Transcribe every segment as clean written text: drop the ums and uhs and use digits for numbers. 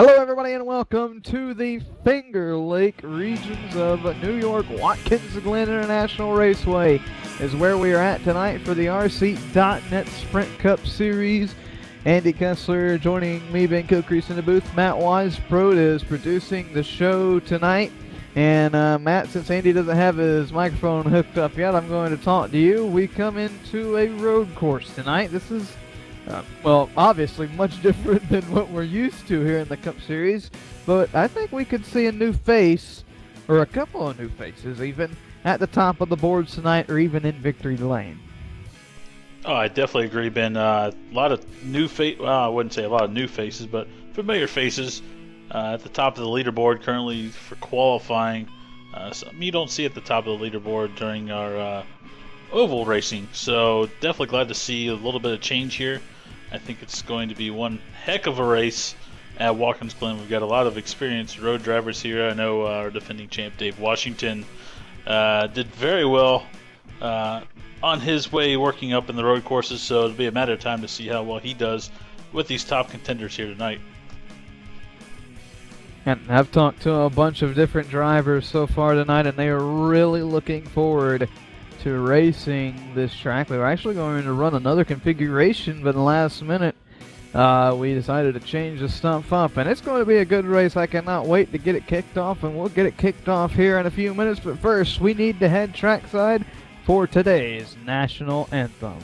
Hello, everybody, and welcome to the Finger Lake regions of New York. Watkins Glen International Raceway is where we are at tonight for the RC.net Sprint Cup Series. Andy Kessler joining me, Ben Kilcrease in the booth. Matt Wise Pro is producing the show tonight. And Matt, since Andy doesn't have his microphone hooked up yet, I'm going to talk to you. We come into a road course tonight. This is well, obviously much different than what we're used to here in the Cup Series, but I think we could see a new face, or a couple of new faces even, at the top of the boards tonight, or even in Victory Lane. Oh, I definitely agree, Ben. A lot of new faces, well, I wouldn't say a lot of new faces, but familiar faces at the top of the leaderboard currently for qualifying. Something you don't see at the top of the leaderboard during our oval racing, so definitely glad to see a little bit of change here. I think it's going to be one heck of a race at Watkins Glen. We've got a lot of experienced road drivers here. I know our defending champ Dave Washington did very well on his way working up in the road courses, so it'll be a matter of time to see how well he does with these top contenders here tonight. And I've talked to a bunch of different drivers so far tonight, and they are really looking forward to racing this track. We were actually going to run another configuration, but in the last minute we decided to change the stuff up, and it's going to be a good race. I cannot wait to get it kicked off, and we'll get it kicked off here in a few minutes. But first, we need to head trackside for today's national anthem.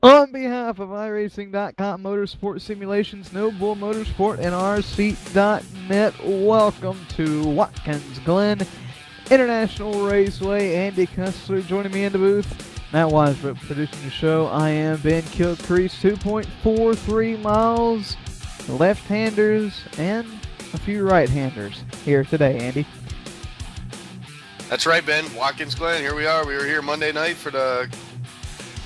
On behalf of iRacing.com, Motorsport Simulations, No Bull Motorsport, and RC.net, welcome to Watkins Glen International Raceway. Andy Kessler joining me in the booth. Matt Wise producing the show. I am Ben Kilcrease. 2.43 miles, left-handers and a few right-handers here today, Andy. That's right, Ben. Watkins Glen, here we are. We were here Monday night for the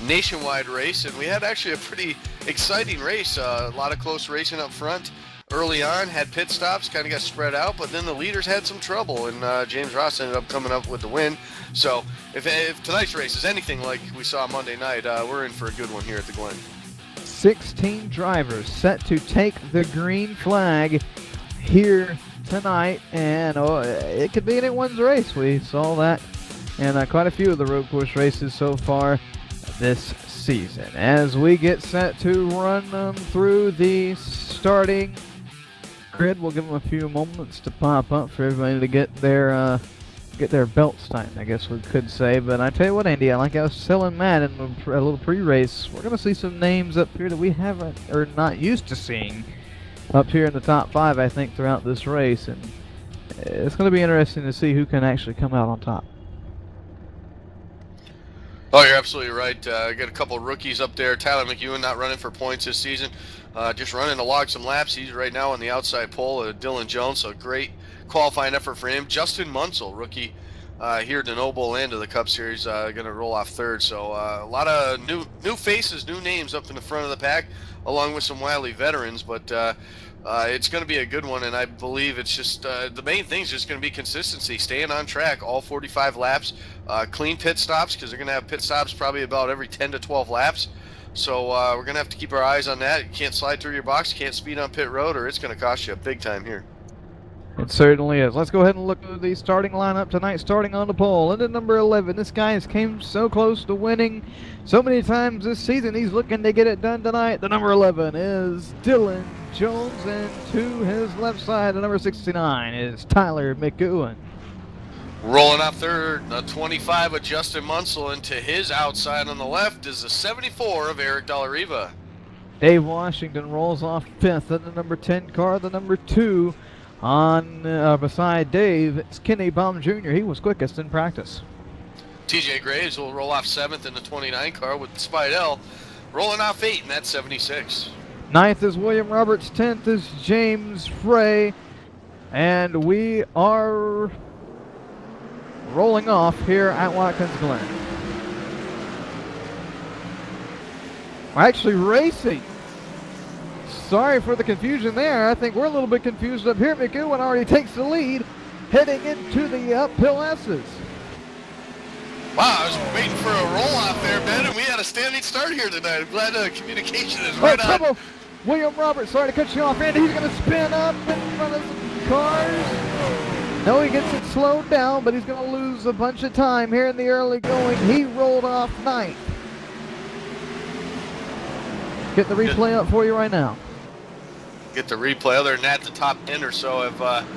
nationwide race, and we had actually a pretty exciting race. A lot of close racing up front early on, had pit stops, kind of got spread out, but then the leaders had some trouble, and James Ross ended up coming up with the win. So if tonight's race is anything like we saw Monday night, we're in for a good one here at the Glen. 16 drivers set to take the green flag here tonight, and it could be anyone's race. We saw that in quite a few of the road course races so far this season. As we get set to run them through the starting grid, we'll give them a few moments to pop up for everybody to get their belts tightened, I guess we could say. But I tell you what, Andy, like I was telling Matt in a little pre-race, we're going to see some names up here that we haven't or not used to seeing up here in the top 5, I think, throughout this race, and it's going to be interesting to see who can actually come out on top. Oh, you're absolutely right. Got a couple of rookies up there. Tyler McEwen not running for points this season, just running to log some laps. He's right now on the outside pole. Dylan Jones, so great qualifying effort for him. Justin Munsell, rookie here to Noble and to the Cup Series, going to roll off third. So a lot of new faces, new names up in the front of the pack, along with some wily veterans. But it's going to be a good one, and I believe it's just the main thing is just going to be consistency, staying on track all 45 laps, clean pit stops, because they're going to have pit stops probably about every 10 to 12 laps. So we're going to have to keep our eyes on that. You can't slide through your box, you can't speed on pit road, or it's going to cost you big time here. It certainly is. Let's go ahead and look at the starting lineup tonight, starting on the pole. And at number 11, this guy has came so close to winning so many times this season. He's looking to get it done tonight. The number 11 is Dylan Jones, and to his left side, the number 69 is Tyler McEwen. Rolling off third, the 25 of Justin Munsell, and to his outside on the left is the 74 of Eric Dallariva. Dave Washington rolls off fifth in the number 10 car. The number 2 on beside Dave, it's Kenny Baum Jr. He was quickest in practice. TJ Graves will roll off 7th in the 29 car with Spidell rolling off 8 in that 76. 9th is William Roberts, 10th is James Frey, and we are rolling off here at Watkins Glen. We're actually racing. Sorry for the confusion there. I think we're a little bit confused up here. McEwen already takes the lead, heading into the uphill S's. Wow, I was waiting for a roll-off there, Ben, and we had a standing start here tonight. I'm glad communication is right on. Trouble. William Roberts, sorry to cut you off, Andy. He's going to spin up in front of some cars. No, he gets it slowed down, but he's going to lose a bunch of time here in the early going. He rolled off 9th. Get the replay up for you right now. Get the replay. Other than that, the top 10 or so have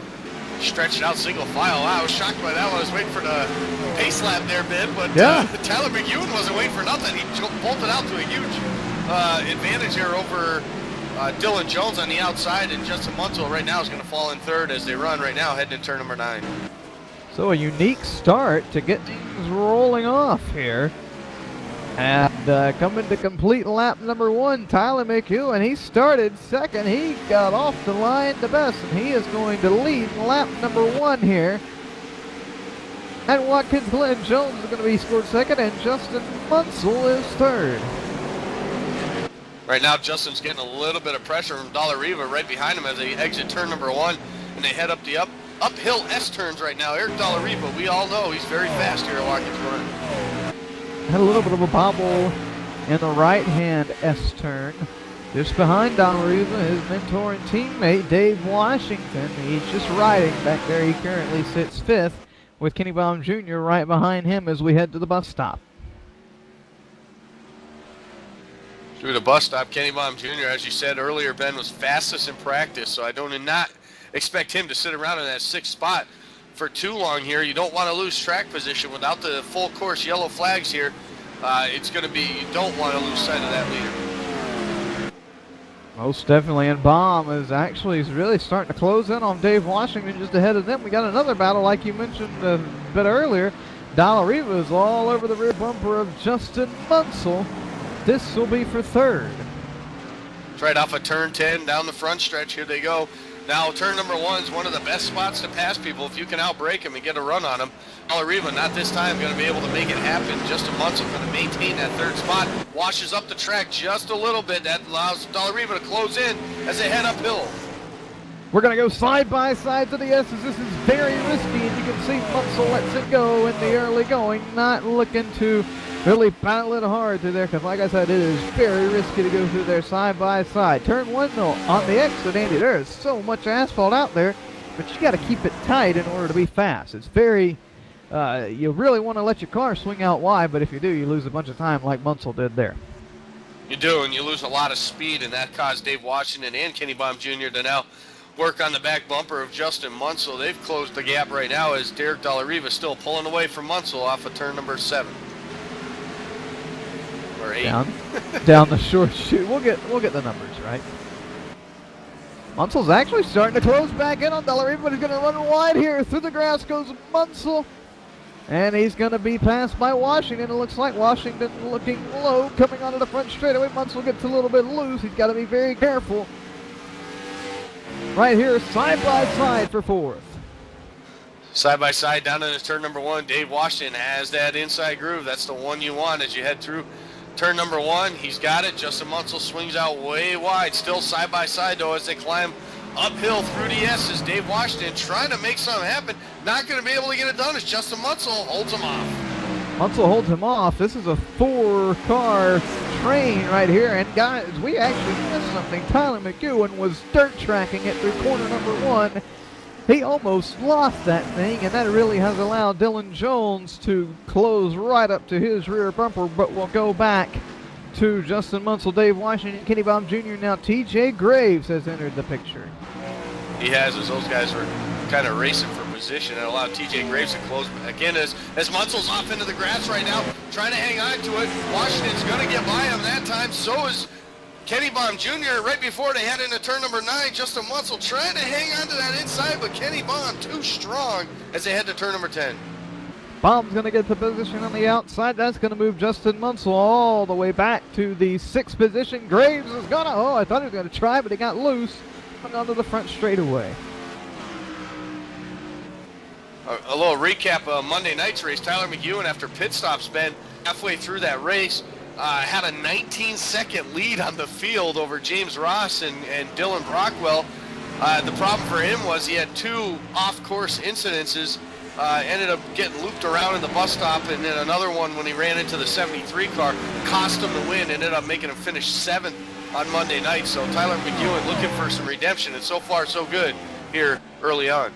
stretched out single file. Wow, I was shocked by that one. I was waiting for the pace lap there, Ben, but Tyler McEwen wasn't waiting for nothing. He bolted out to a huge advantage here over Dylan Jones on the outside, and Justin Munsell right now is going to fall in third as they run right now, heading into turn number 9. So a unique start to get things rolling off here. And coming to complete lap number 1, Tyler McEwen. He started second. He got off the line the best, and he is going to lead lap number 1 here. And Watkins Glen Jones is going to be scored second, and Justin Munsell is third. Right now, Justin's getting a little bit of pressure from Dallariva right behind him as they exit turn number 1, and they head up the uphill S turns right now. Eric Dallariva, we all know he's very fast here at Watkins Glen. Had a little bit of a bobble in the right-hand S turn. Just behind Dallariva, his mentor and teammate, Dave Washington. He's just riding back there. He currently sits 5th with Kenny Baum Jr. right behind him as we head to the bus stop. Through the bus stop, Kenny Baum Jr., as you said earlier, Ben, was fastest in practice, so I do not expect him to sit around in that 6th spot for too long here. You don't want to lose track position without the full course yellow flags here. It's going to be, you don't want to lose sight of that leader. Most definitely, and Baum is really starting to close in on Dave Washington just ahead of them. We got another battle like you mentioned a bit earlier. Dallariva is all over the rear bumper of Justin Munsell. This will be for third. It's right off of turn 10 down the front stretch. Here they go. Now, turn number 1 is one of the best spots to pass people if you can outbrake them and get a run on them. Dallariva, not this time, going to be able to make it happen. Justin Munsell going to maintain that 3rd spot. Washes up the track just a little bit. That allows Dallariva to close in as they head uphill. We're going to go side by side to the S's. This is very risky, and you can see Munsell lets it go in the early going. Not looking to really battle it hard through there, because like I said, it is very risky to go through there side by side. Turn 1 though, on the exit, Andy, there is so much asphalt out there, but you got to keep it tight in order to be fast. It's very, you really want to let your car swing out wide, but if you do, you lose a bunch of time like Munsell did there. You do, and you lose a lot of speed, and that caused Dave Washington and Kenny Baum Jr. to now work on the back bumper of Justin Munsell. They've closed the gap right now as Derek Dallariva still pulling away from Munsell off of turn number 7. Or 8. Down the short chute. We'll get the numbers right. Munsell's actually starting to close back in on Dallariva, but he's going to run wide here. Through the grass goes Munsell, and he's going to be passed by Washington. It looks like Washington looking low, coming onto the front straightaway. Munsell gets a little bit loose. He's got to be very careful. Right here, side by side for 4th. Side by side down into turn number 1. Dave Washington has that inside groove. That's the one you want as you head through turn number 1. He's got it. Justin Munsell swings out way wide. Still side by side though as they climb uphill through the S's. Dave Washington trying to make something happen. Not going to be able to get it done as Justin Munsell holds him off. Munsell holds him off. This is a 4-car train right here. And guys, we actually missed something. Tyler McEwen was dirt tracking it through corner number 1. He almost lost that thing, and that really has allowed Dylan Jones to close right up to his rear bumper, but we'll go back to Justin Munsell, Dave Washington, Kenny Baum Jr. Now TJ Graves has entered the picture. He has, as those guys were kind of racing for position and allowed TJ Graves to close again as Munsell's off into the grass right now, trying to hang on to it. Washington's going to get by him that time. So is Kenny Baum Jr. right before they head into turn number 9. Justin Munsell trying to hang on to that inside, but Kenny Baum too strong as they head to turn number 10. Baum's going to get the position on the outside. That's going to move Justin Munsell all the way back to the 6th position. Graves is going to, I thought he was going to try, but he got loose. Hung onto the front straightaway. A little recap of Monday night's race. Tyler McEwen, after pit stops, been halfway through that race, had a 19-second lead on the field over James Ross and Dylan Brockwell. The problem for him was he had 2 off-course incidences. Ended up getting looped around in the bus stop, and then another one when he ran into the 73 car cost him the win. Ended up making him finish 7th on Monday night. So Tyler McEwen looking for some redemption, and so far so good here early on.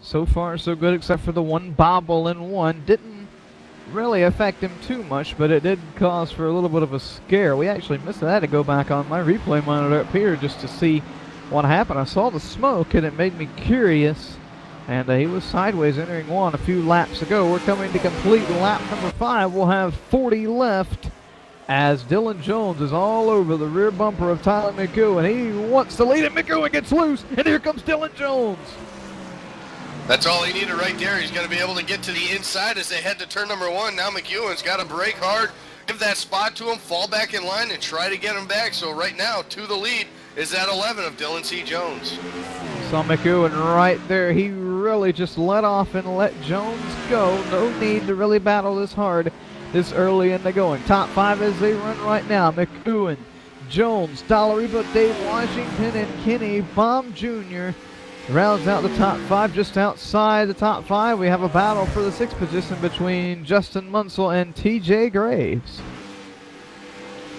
So far so good, except for the one bobble in one. Didn't really affect him too much, but it did cause for a little bit of a scare. We actually missed that. To go back on my replay monitor up here just to see what happened. I saw the smoke and it made me curious, and he was sideways entering one a few laps ago. We're coming to complete lap number 5. We'll have 40 left as Dylan Jones is all over the rear bumper of Tyler McEwen. He wants to lead it. McEwen gets loose, and here comes Dylan Jones. That's all he needed right there. He's going to be able to get to the inside as they head to turn number 1. Now McEwen's got to brake hard, give that spot to him, fall back in line, and try to get him back. So right now, to the lead is that 11 of Dylan C. Jones. Saw McEwen right there. He really just let off and let Jones go. No need to really battle this hard this early in the going. Top 5 as they run right now. McEwen, Jones, Dollarebo, Dave Washington, and Kenny Baum Jr. rounds out the top 5. Just outside the top 5, we have a battle for the 6th position between Justin Munsell and TJ Graves.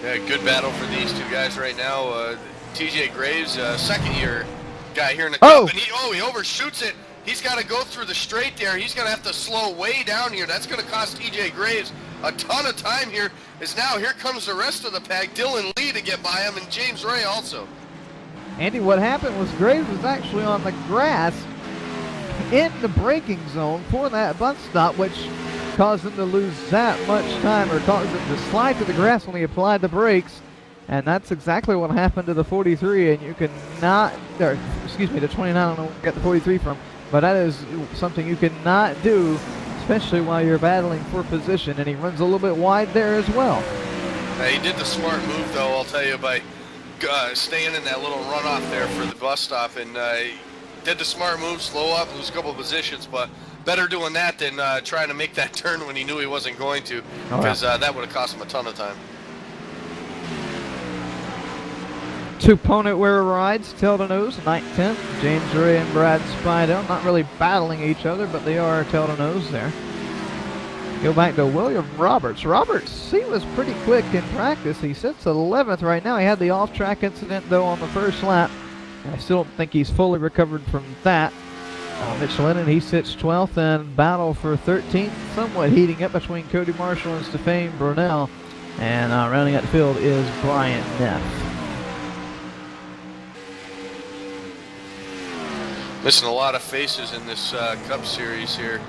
Yeah, good battle for these 2 guys right now. TJ Graves, second-year guy here in the cup, and he overshoots it. He's got to go through the straight there. He's going to have to slow way down here. That's going to cost TJ Graves a ton of time here. As now here comes the rest of the pack. Dylan Lee to get by him, and James Ray also. Andy, what happened was Graves was actually on the grass in the braking zone for that bus stop, which caused him to lose that much time, or caused him to slide to the grass when he applied the brakes. And that's exactly what happened to the 43, and you cannot, or excuse me, the 29, I don't know where you got the 43 from, but that is something you cannot do, especially while you're battling for position, and he runs a little bit wide there as well. He did the smart move, though, I'll tell you, by staying in that little runoff there for the bus stop, and did the smart move, slow up, lose a couple positions, but better doing that than trying to make that turn when he knew he wasn't going to, because that would have cost him a ton of time. 2 opponent wear rides, tail to nose, 9th, 10th. James Ray and Brad Spidell, not really battling each other, but they are tail to nose there. Go back to William Roberts. Roberts, he was pretty quick in practice. He sits 11th right now. He had the off-track incident, though, on the first lap. I still don't think he's fully recovered from that. Mitch Lennon, he sits 12th, and battle for 13th, somewhat heating up between Cody Marshall and Stefan Brunel. And rounding out the field is Brian Neff. Missing a lot of faces in this Cup Series here.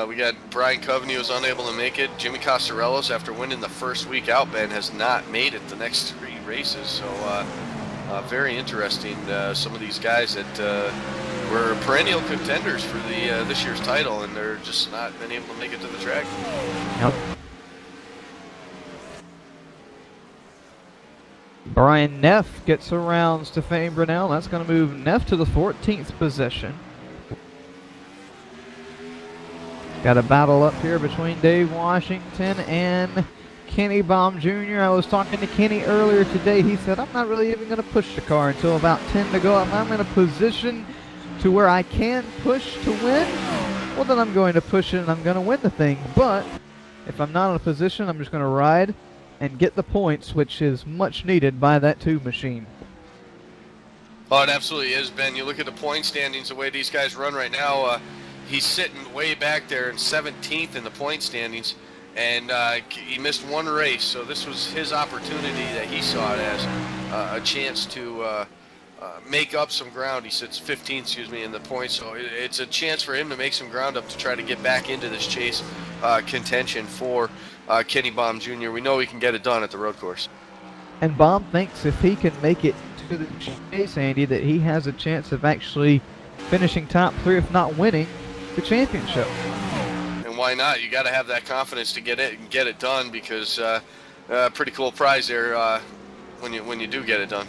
We got Brian Coveney, who was unable to make it. Jimmy Costarellos, after winning the first week out, Ben, has not made it the next 3 races. So very interesting. Some of these guys that were perennial contenders for the this year's title, and they're just not been able to make it to the track. Yep. Brian Neff gets around Stefan Brunel. That's going to move Neff to the 14th position. Got a battle up here between Dave Washington and Kenny Baum Jr. I was talking to Kenny earlier today. He said, I'm not really even going to push the car until about 10 to go. If I'm in a position to where I can push to win, well, then I'm going to push it and I'm going to win the thing. But if I'm not in a position, I'm just going to ride and get the points, which is much needed by that tube machine. Oh, it absolutely is, Ben. You look at the point standings, the way these guys run right now, he's sitting way back there in 17th in the point standings, and he missed one race, so this was his opportunity that he saw it as a chance to make up some ground. He sits 15th, excuse me, in the points, so it's a chance for him to make some ground up to try to get back into this chase contention for Kenny Baum Jr. We know he can get it done at the road course. And Baum thinks if he can make it to the chase, Andy, that he has a chance of actually finishing top 3, if not winning the championship. And why not? You got to have that confidence to get it and get it done, because pretty cool prize there when you do get it done.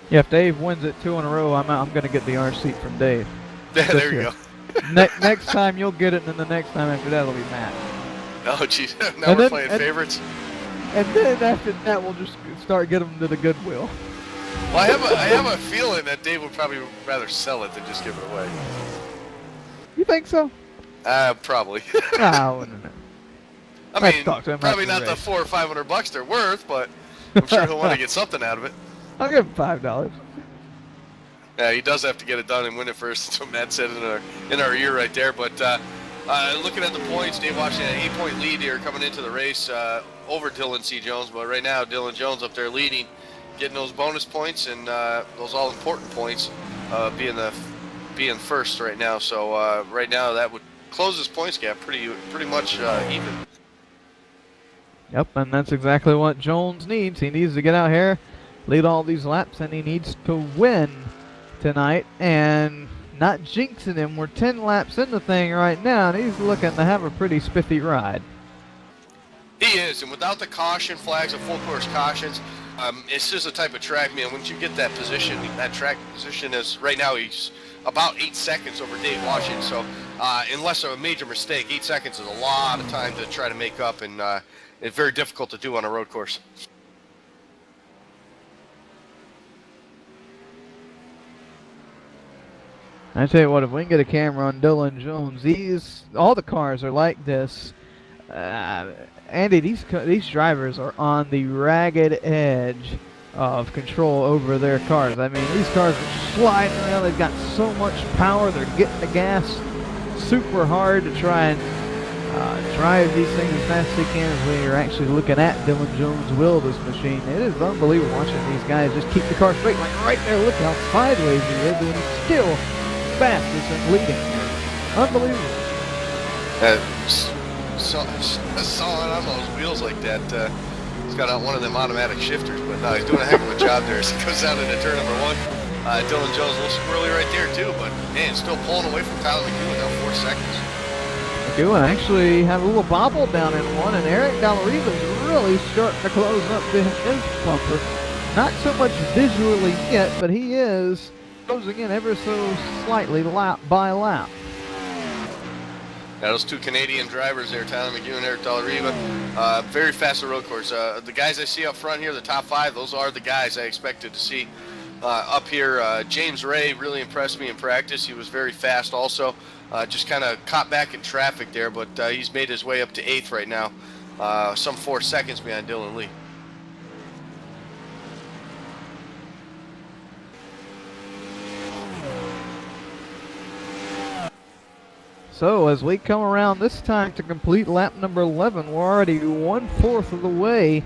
Yeah, if Dave wins it 2 in a row, I'm going to get the orange seat from Dave. There you go. Next time you'll get it, and then the next time after that will be Matt. Oh, jeez. Now we're playing favorites. And then after that, we'll just start getting them to the Goodwill. Well, I have a feeling that Dave would probably rather sell it than just give it away. You think so? Probably. No. I mean, probably not the $400 or $500 they're worth, but I'm sure he'll want to get something out of it. I'll give him $5. Yeah, he does have to get it done and win it first. That's what Matt said in our ear right there. But looking at the points, Dave Washington had an 8-point lead here coming into the race over Dylan C. Jones. But right now, Dylan Jones up there leading, getting those bonus points and those all-important points, being first right now. So right now, that would close his points gap pretty much even. Yep, and that's exactly what Jones needs. He needs to get out here, lead all these laps, and he needs to win tonight, and not jinxing him. We're 10 laps in the thing right now, and he's looking to have a pretty spiffy ride. He is, and without the caution flags and full course cautions, it's just a type of track, man. Once you get that position, that track position is right now he's about 8 seconds over Dave Washington. So unless of a major mistake, 8 seconds is a lot of time to try to make up, and it's very difficult to do on a road course. I tell you what, if we can get a camera on Dylan Jones, all the cars are like this. Andy, these drivers are on the ragged edge of control over their cars. I mean, these cars are sliding around. They've got so much power. They're getting the gas super hard to try and drive these things as fast as they can. As we are actually looking at Dylan Jones will this machine. It is unbelievable watching these guys just keep the car straight. Like right there, look how sideways he is, and he's still fastest and leading. Unbelievable. Solid on those wheels like that. He's got one of them automatic shifters, but no, he's doing a heck of a job there as he goes down into turn number 1. Dylan Jones a little squirrely right there too, but man, still pulling away from Tyler McEwen now 4 seconds. McEwen actually had a little bobble down in one, and Eric Dalariva's really starting to close up to his bumper. Not so much visually yet, but he is closing in ever so slightly lap by lap. Now those two Canadian drivers there, Tyler McEwen and Eric Dalariva, very fast road course. The guys I see up front here, the top 5, those are the guys I expected to see up here. James Ray really impressed me in practice. He was very fast also. Just kind of caught back in traffic there, but he's made his way up to 8th right now, some 4 seconds behind Dylan Lee. So as we come around this time to complete lap number 11, we're already 1/4 of the way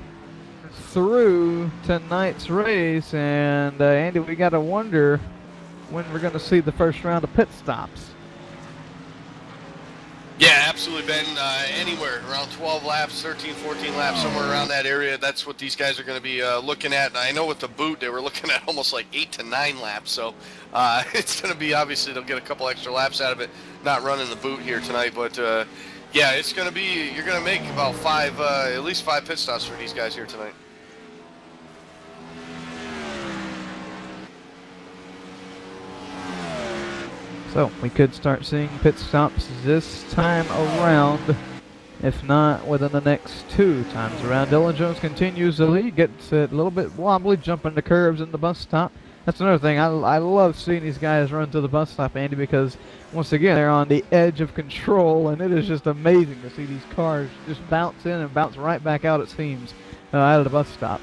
through tonight's race, and Andy, we got to wonder when we're going to see the first round of pit stops. Yeah, absolutely, Ben. Anywhere around 12 laps, 13, 14 laps, somewhere around that area. That's what these guys are going to be looking at. And I know with the boot, they were looking at almost like 8 to 9 laps. So it's going to be, obviously, they'll get a couple extra laps out of it, not running the boot here tonight. But Yeah, it's going to be, you're going to make about at least 5 pit stops for these guys here tonight. So we could start seeing pit stops this time around, if not within the next 2 times around. Dylan Jones continues to lead, gets a little bit wobbly, jumping the curves in the bus stop. That's another thing. I love seeing these guys run to the bus stop, Andy, because once again they're on the edge of control, and it is just amazing to see these cars just bounce in and bounce right back out, it seems, out of the bus stop.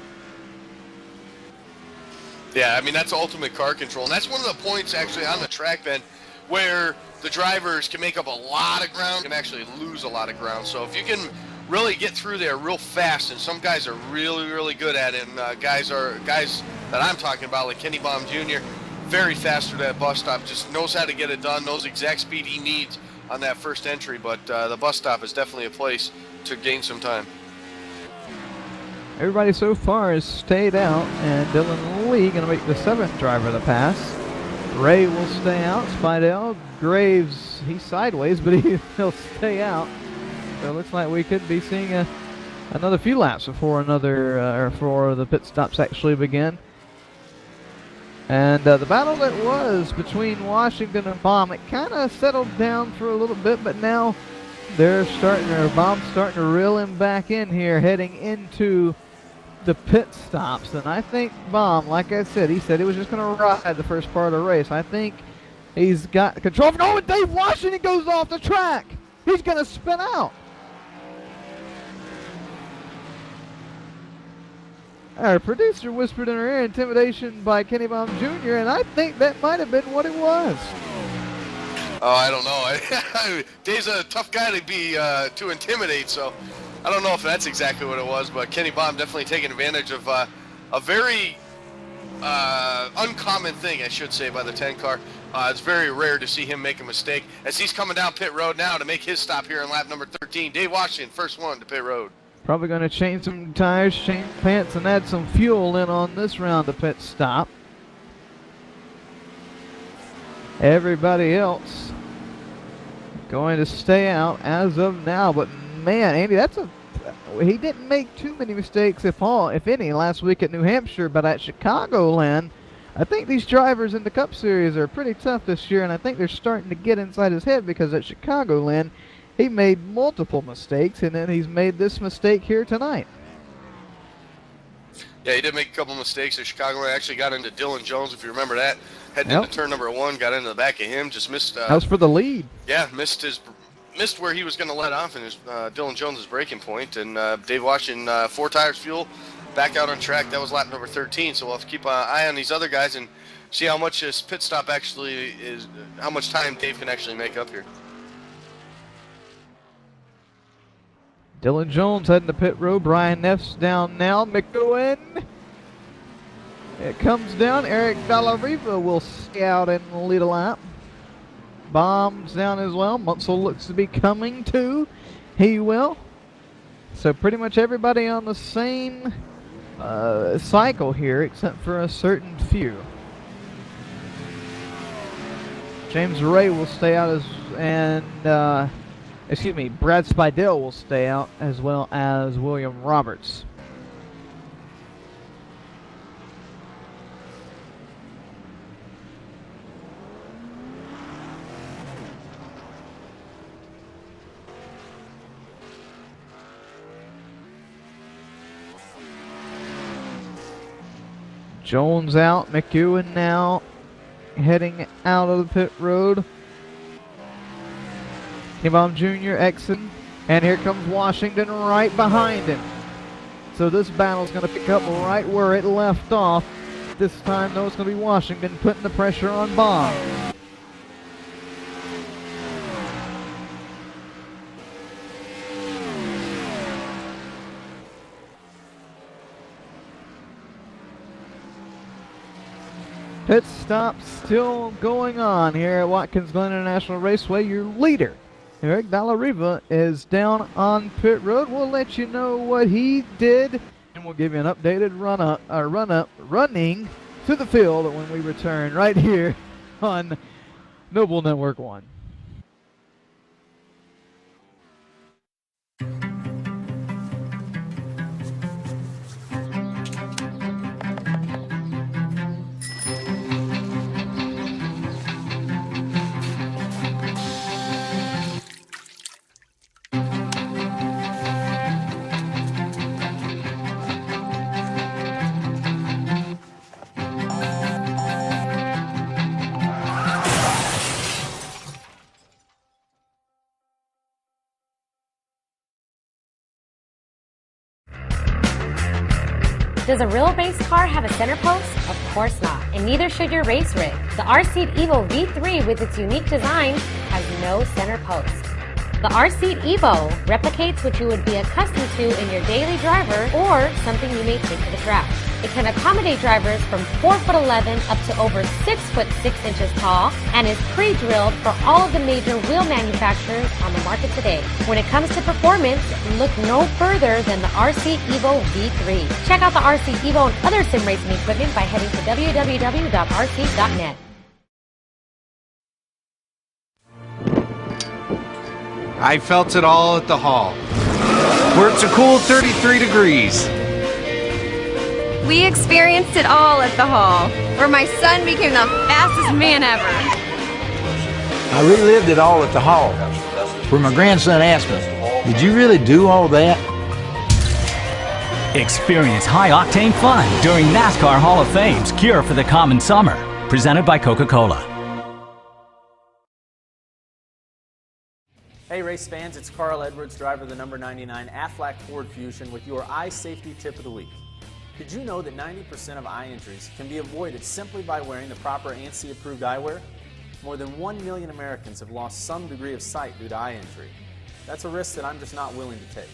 Yeah, I mean, that's ultimate car control. And that's one of the points, actually, on the track, Ben, where the drivers can make up a lot of ground and actually lose a lot of ground. So if you can really get through there real fast, and some guys are really, really good at it, and guys that I'm talking about, like Kenny Baum Jr., very fast through that bus stop, just knows how to get it done, knows the exact speed he needs on that first entry. But the bus stop is definitely a place to gain some time. Everybody so far has stayed out, and Dylan Lee going to make the 7th driver to pass. Ray will stay out. Spidell, Graves, he's sideways, but he'll stay out. So it looks like we could be seeing another few laps before before the pit stops actually begin. And the battle that was between Washington and Baum, it kind of settled down for a little bit, but now Baum's starting to reel him back in here, heading into the pit stops. And I think Baum, like I said, he said he was just going to ride the first part of the race. I think he's got control. Oh, and Dave Washington goes off the track. He's going to spin out. Our producer whispered in her ear, intimidation by Kenny Baum Jr., and I think that might have been what it was. Oh, I don't know. Dave's a tough guy to intimidate, so I don't know if that's exactly what it was, but Kenny Baum definitely taking advantage of a very uncommon thing, I should say, by the 10 car. It's very rare to see him make a mistake. As he's coming down pit road now to make his stop here in lap number 13, Dave Washington, first one to pit road. Probably going to change some tires, change pants, and add some fuel in on this round of pit stop. Everybody else going to stay out as of now, but man, Andy, he didn't make too many mistakes, if any, last week at New Hampshire, but at Chicagoland, I think these drivers in the Cup Series are pretty tough this year, and I think they're starting to get inside his head, because at Chicagoland, he made multiple mistakes, and then he's made this mistake here tonight. Yeah, he did make a couple mistakes at Chicago. Actually got into Dylan Jones, if you remember that. Heading into turn number 1, got into the back of him, just missed. That was for the lead. Yeah, missed where he was going to let off in his Dylan Jones's braking point. And Dave Washington, 4 tires fuel, back out on track. That was lap number 13. So we'll have to keep an eye on these other guys and see how much this pit stop actually is, how much time Dave can actually make up here. Dylan Jones heading to pit road. Brian Neff's down now. McGowan. It comes down. Eric Dallariva will stay out and lead a lap. Baum's down as well. Munsell looks to be coming too. He will. So pretty much everybody on the same cycle here, except for a certain few. James Ray will stay out Brad Spidell will stay out, as well as William Roberts. Jones out, McEwen now heading out of the pit road. Kenny Jr. Exon, and here comes Washington right behind him. So this battle's going to pick up right where it left off. This time, though, it's going to be Washington putting the pressure on Baum. Pit stop still going on here at Watkins Glen International Raceway. Your leader, Eric Dallariva, is down on pit road. We'll let you know what he did, and we'll give you an updated running to the field when we return right here on Noble Network 1. Does a real race car have a center post? Of course not, and neither should your race rig. The R-Seat Evo V3 with its unique design has no center post. The R-Seat Evo replicates what you would be accustomed to in your daily driver or something you may take to the track. It can accommodate drivers from 4'11" up to over 6'6" tall and is pre-drilled for all of the major wheel manufacturers on the market today. When it comes to performance, look no further than the R-Seat Evo V3. Check out the R-Seat Evo and other sim racing equipment by heading to www.rseat.net. I felt it all at the hall, where it's a cool 33 degrees. We experienced it all at the hall, where my son became the fastest man ever. I relived it all at the hall, where my grandson asked me, "Did you really do all that?" Experience high-octane fun during NASCAR Hall of Fame's Cure for the Common Summer, presented by Coca-Cola. Hey race fans, it's Carl Edwards, driver of the number 99 Aflac Ford Fusion with your eye safety tip of the week. Did you know that 90% of eye injuries can be avoided simply by wearing the proper ANSI approved eyewear? More than 1 million Americans have lost some degree of sight due to eye injury. That's a risk that I'm just not willing to take.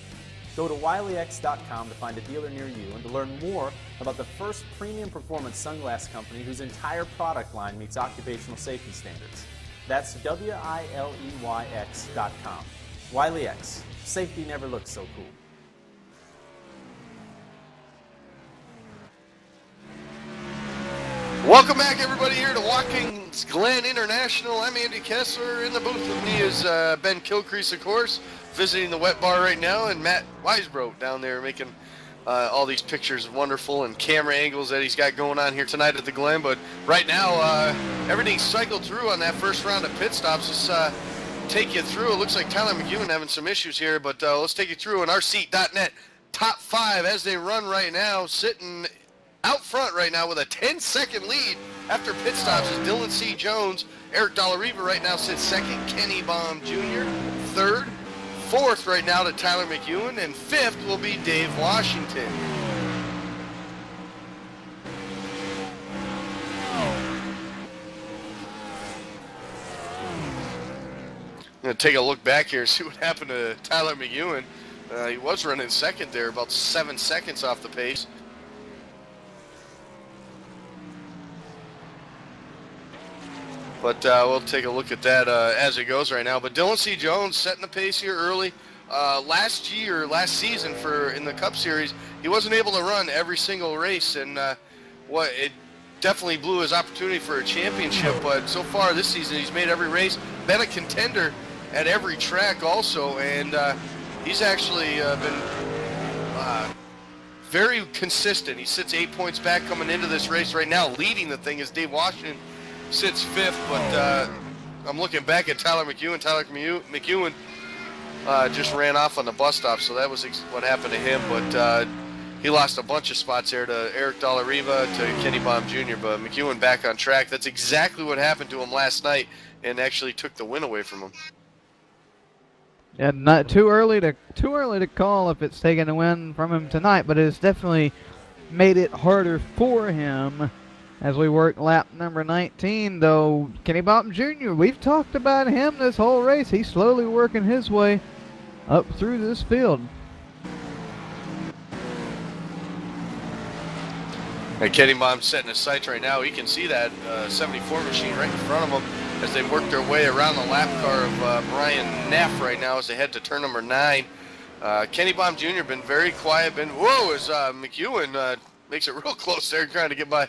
Go to wileyx.com to find a dealer near you and to learn more about the first premium performance sunglass company whose entire product line meets occupational safety standards. That's WILEYX.com. Wiley X. Safety never looks so cool. Welcome back, everybody, here to Watkins Glen International. I'm Andy Kessler. In the booth with me is Ben Kilcrease, of course, visiting the wet bar right now, and Matt Weisbrodt down there making all these pictures wonderful and camera angles that he's got going on here tonight at the Glen. But right now, everything's cycled through on that first round of pit stops. Let's take you through. It looks like Tyler McEwen having some issues here, but let's take you through on rseat.net. Top 5 as they run right now, sitting out front right now with a 10-second lead after pit stops is Dylan C. Jones. Eric Dollareva right now sits second. Kenny Baum Jr. third. Fourth right now to Tyler McEwen, and fifth will be Dave Washington. I'm going to take a look back here and see what happened to Tyler McEwen. He was running second there, about 7 seconds off the pace. But we'll take a look at that as it goes right now. But Dylan C. Jones setting the pace here early. Last season in the Cup Series, he wasn't able to run every single race, and it definitely blew his opportunity for a championship. But so far this season, he's made every race, been a contender at every track also, and he's actually been very consistent. He sits 8 points back coming into this race right now. Leading the thing is Dave Washington. Sits fifth, but I'm looking back at Tyler McEwen. Tyler McEwen just ran off on the bus stop, so that was what happened to him. But he lost a bunch of spots there to Eric Dollareva, to Kenny Baum Jr., but McEwen back on track. That's exactly what happened to him last night and actually took the win away from him. Yeah, not too early to call if it's taken a win from him tonight, but it's definitely made it harder for him. As we work lap number 19, though, Kenny Baum Jr., we've talked about him this whole race. He's slowly working his way up through this field. And Kenny Baum setting his sights right now. You can see that 74 machine right in front of him as they work their way around the lap car of Brian Neff right now as they head to turn number 9. Kenny Baum Jr. been very quiet. As McEwen makes it real close there, trying to get by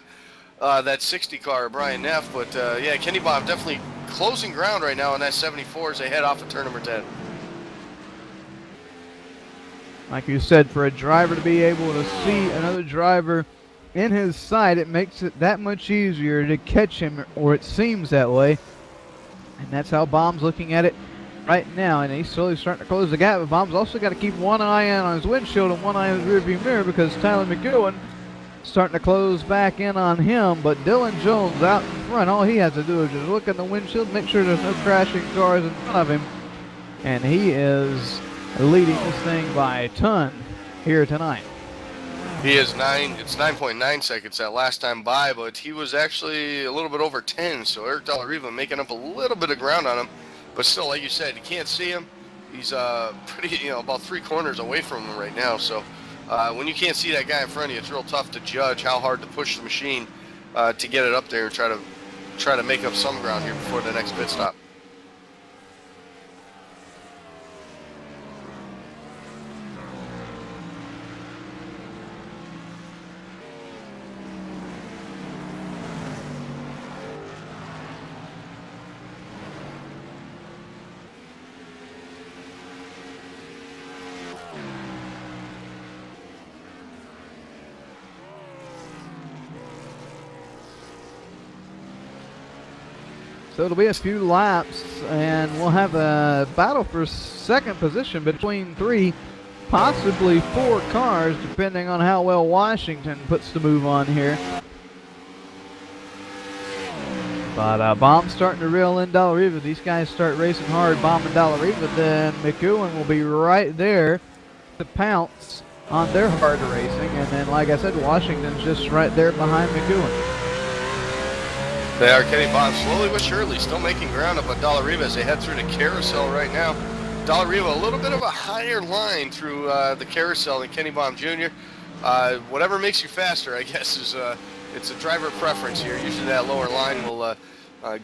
that 60 car of Brian Neff. But yeah, Kenny Baum definitely closing ground right now on that 74 as they head off of turn number 10. Like you said, for a driver to be able to see another driver in his sight, it makes it that much easier to catch him, or it seems that way. And that's how Baum's looking at it right now, and he's slowly starting to close the gap. But Baum's also got to keep one eye on his windshield and one eye on his rearview mirror because Tyler McEwen starting to close back in on him. But Dylan Jones out in front. All he has to do is just look at the windshield, make sure there's no crashing cars in front of him, and he is leading this thing by a ton here tonight. He is it's 9.9 seconds that last time by, but he was actually a little bit over 10, so Eric De La Riva making up a little bit of ground on him, but still, like you said, you can't see him. He's pretty, about 3 corners away from him right now, so when you can't see that guy in front of you, it's real tough to judge how hard to push the machine to get it up there and try to make up some ground here before the next pit stop. So it'll be a few laps, and we'll have a battle for second position between 3, possibly 4 cars, depending on how well Washington puts the move on here. But Baum's starting to reel in De La Riva. These guys start racing hard, Baum and De La Riva, then McEwen will be right there to pounce on their hard racing. And then, like I said, Washington's just right there behind McEwen. They are. Kenny Baum slowly but surely still making ground up on De La Riva as they head through the carousel right now. De La Riva a little bit of a higher line through the carousel than Kenny Baum Jr. Whatever makes you faster, I guess, is it's a driver preference here. Usually that lower line will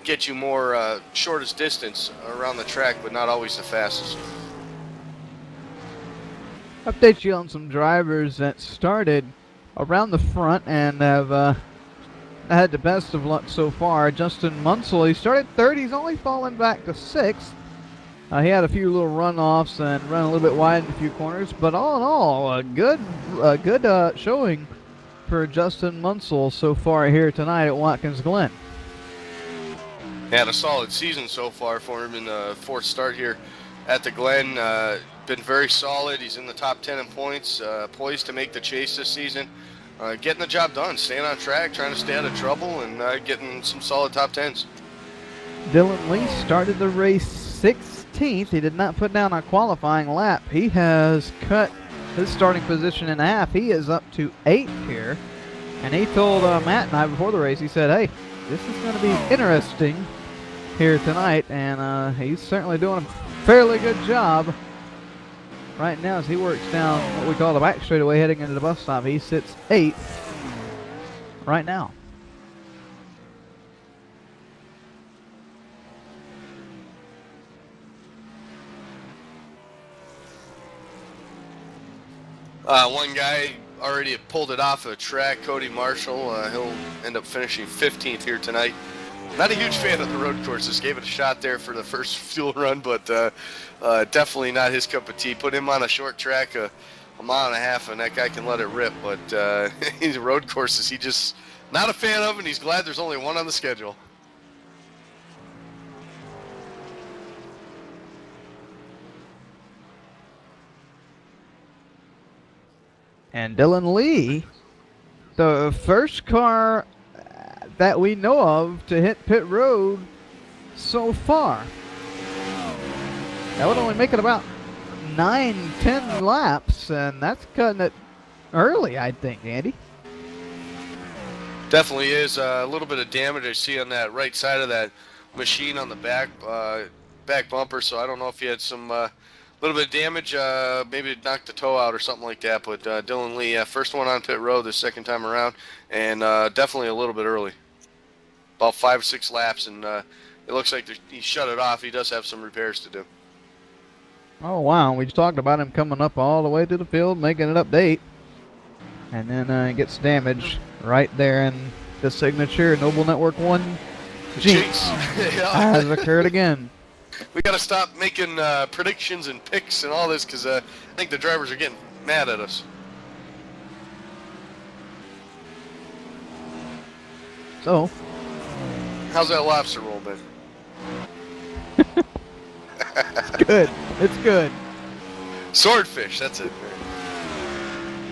get you more shortest distance around the track, but not always the fastest. Update you on some drivers that started around the front and have had the best of luck so far. Justin Munsell, he started third. He's only fallen back to 6th. He had a few little runoffs and run a little bit wide in a few corners, but all in all, a good showing for Justin Munsell so far here tonight at Watkins Glen. Had a solid season so far for him in the 4th start here at the Glen. Been very solid. He's in the top 10 in points, poised to make the chase this season. Getting the job done, staying on track, trying to stay out of trouble, and getting some solid top 10s. Dylan Lee started the race 16th. He did not put down a qualifying lap. He has cut his starting position in half. He is up to 8th here. And he told Matt and I before the race, he said, hey, this is going to be interesting here tonight. And he's certainly doing a fairly good job right now as he works down what we call the back straightaway heading into the bus stop. He sits 8th right now. One guy already pulled it off the track, Cody Marshall. He'll end up finishing 15th here tonight. Not a huge fan of the road courses. Gave it a shot there for the first fuel run, but definitely not his cup of tea. Put him on a short track, a mile and a half, and that guy can let it rip. But these road courses, he just not a fan of, and he's glad there's only one on the schedule. And Dylan Lee, the first car that we know of to hit pit road so far. That would only make it about 9-10 laps, and that's cutting it early, I think, Andy. Definitely is a little bit of damage I see on that right side of that machine on the back bumper, so I don't know if he had some little bit of damage, maybe it knocked the toe out or something like that, but Dylan Lee, first one on pit road the second time around, and definitely a little bit early. About 5 or 6 laps, and it looks like he shut it off. He does have some repairs to do. Oh, wow. We just talked about him coming up all the way to the field, making an update, and then gets damaged right there in the signature Noble Network 1 jinx has occurred again. We got to stop making predictions and picks and all this because I think the drivers are getting mad at us. So, how's that lobster roll been? It's good. It's good. Swordfish, that's it.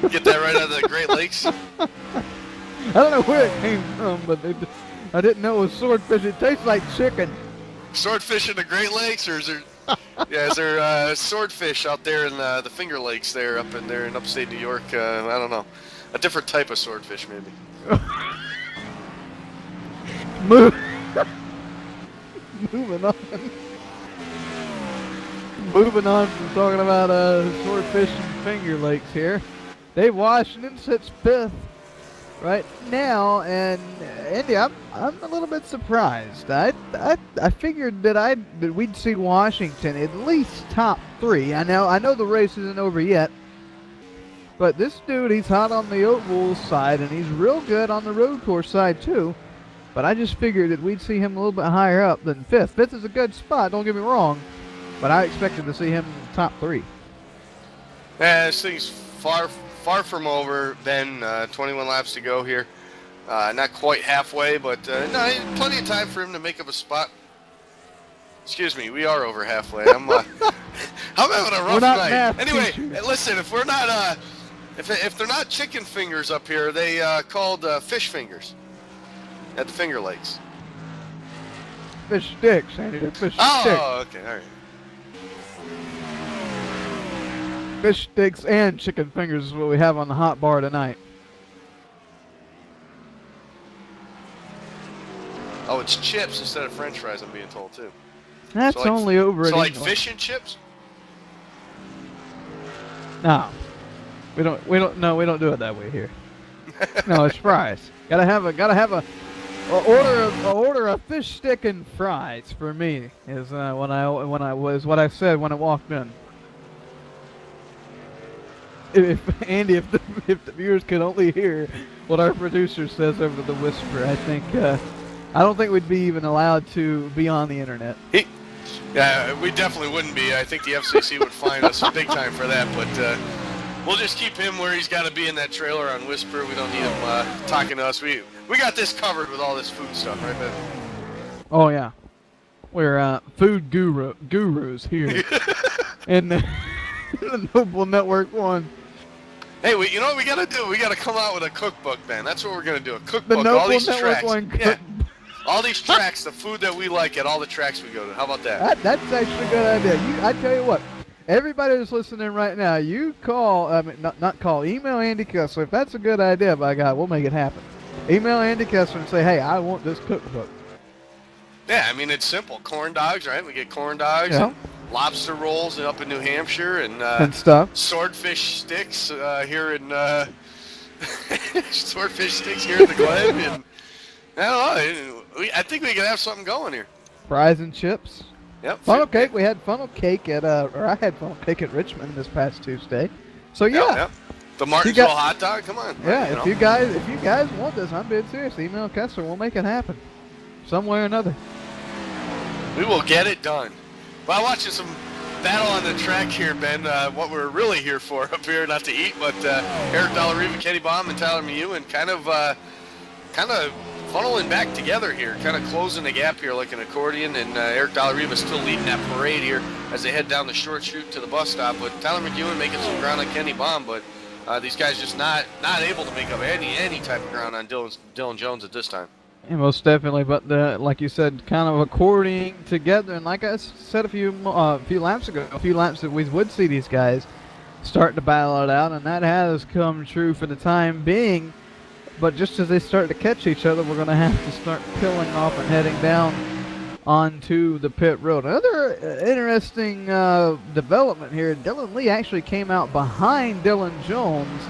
Get that right out of the Great Lakes. I don't know where it came from, but I didn't know it was swordfish. It tastes like chicken. Swordfish in the Great Lakes, or is there swordfish out there in the Finger Lakes there, up in there in upstate New York? I don't know. A different type of swordfish, maybe. Moving on. Moving on from talking about swordfish and Finger Lakes here. Dave Washington sits 5th right now, and Andy, I'm a little bit surprised. I figured that we'd see Washington at least top 3. I know the race isn't over yet, but this dude, he's hot on the oval side, and he's real good on the road course side too. But I just figured that we'd see him a little bit higher up than 5th. 5th is a good spot, don't get me wrong, but I expected to see him top 3. Yeah, this thing's far from over, Ben. 21 laps to go here. Not quite halfway, but no, plenty of time for him to make up a spot. Excuse me, we are over halfway. I'm having a rough night. Anyway, listen, if we're not, if they're not chicken fingers up here, they called fish fingers at the Finger Lakes. Fish sticks, Andy. Fish sticks. Oh, okay, all right. Fish sticks and chicken fingers is what we have on the hot bar tonight. Oh, it's chips instead of French fries, I'm being told too. That's so like, only over. So like fish and chips? No, we don't do it that way here. No, it's fries. Gotta have a order a fish stick and fries for me is what I said when I walked in. If the viewers could only hear what our producer says over the whisper, I don't think we'd be even allowed to be on the internet. Yeah, we definitely wouldn't be. I think the FCC would fine us big time for that, but we'll just keep him where he's got to be in that trailer on Whisper. We don't need him talking to us. We got this covered with all this food stuff, right, Ben? Oh, yeah. We're food gurus here in the Noble Network 1. Hey, you know what we got to do? We got to come out with a cookbook, Ben. That's what we're going to do, a cookbook. The Noble all these Network tracks. 1 yeah. All these tracks, the food that we like at all the tracks we go to. How about that? That's actually a good idea. I tell you what, everybody that's listening right now, you call, not call, email Andy Kessler. If that's a good idea, by God, we'll make it happen. Email Andy Kessler and say, hey, I want this cookbook. Yeah, I mean, it's simple. Corn dogs, right? We get corn dogs, and lobster rolls up in New Hampshire, and stuff. Swordfish sticks here in swordfish sticks here in the Glen, and I don't know. I think we could have something going here. Fries and chips. Yep. Funnel cake. We had funnel cake at I had funnel cake at Richmond this past Tuesday. So yeah. Yep. The Martinsville hot dog. Come on. Yeah. If you guys want this, I'm being serious. Email Kessler. We'll make it happen, some way or another. We will get it done. Well, watching some battle on the track here, Ben. What we're really here for up here, not to eat, but Eric Dollarriva, Kenny Baum, and Tyler McEwen kind of funneling back together here, kind of closing the gap here like an accordion, and Eric Dollarriva still leading that parade here as they head down the short chute to the bus stop, but Tyler McEwen making some ground on Kenny Baum, but these guys just not able to make up any type of ground on Dylan Jones at this time. Yeah, most definitely, but like you said, kind of according together, and like I said a few laps ago, that we would see these guys start to battle it out, and that has come true for the time being. But just as they start to catch each other, we're going to have to start peeling off and heading down onto the pit road. Another interesting development here, Dylan Lee actually came out behind Dylan Jones,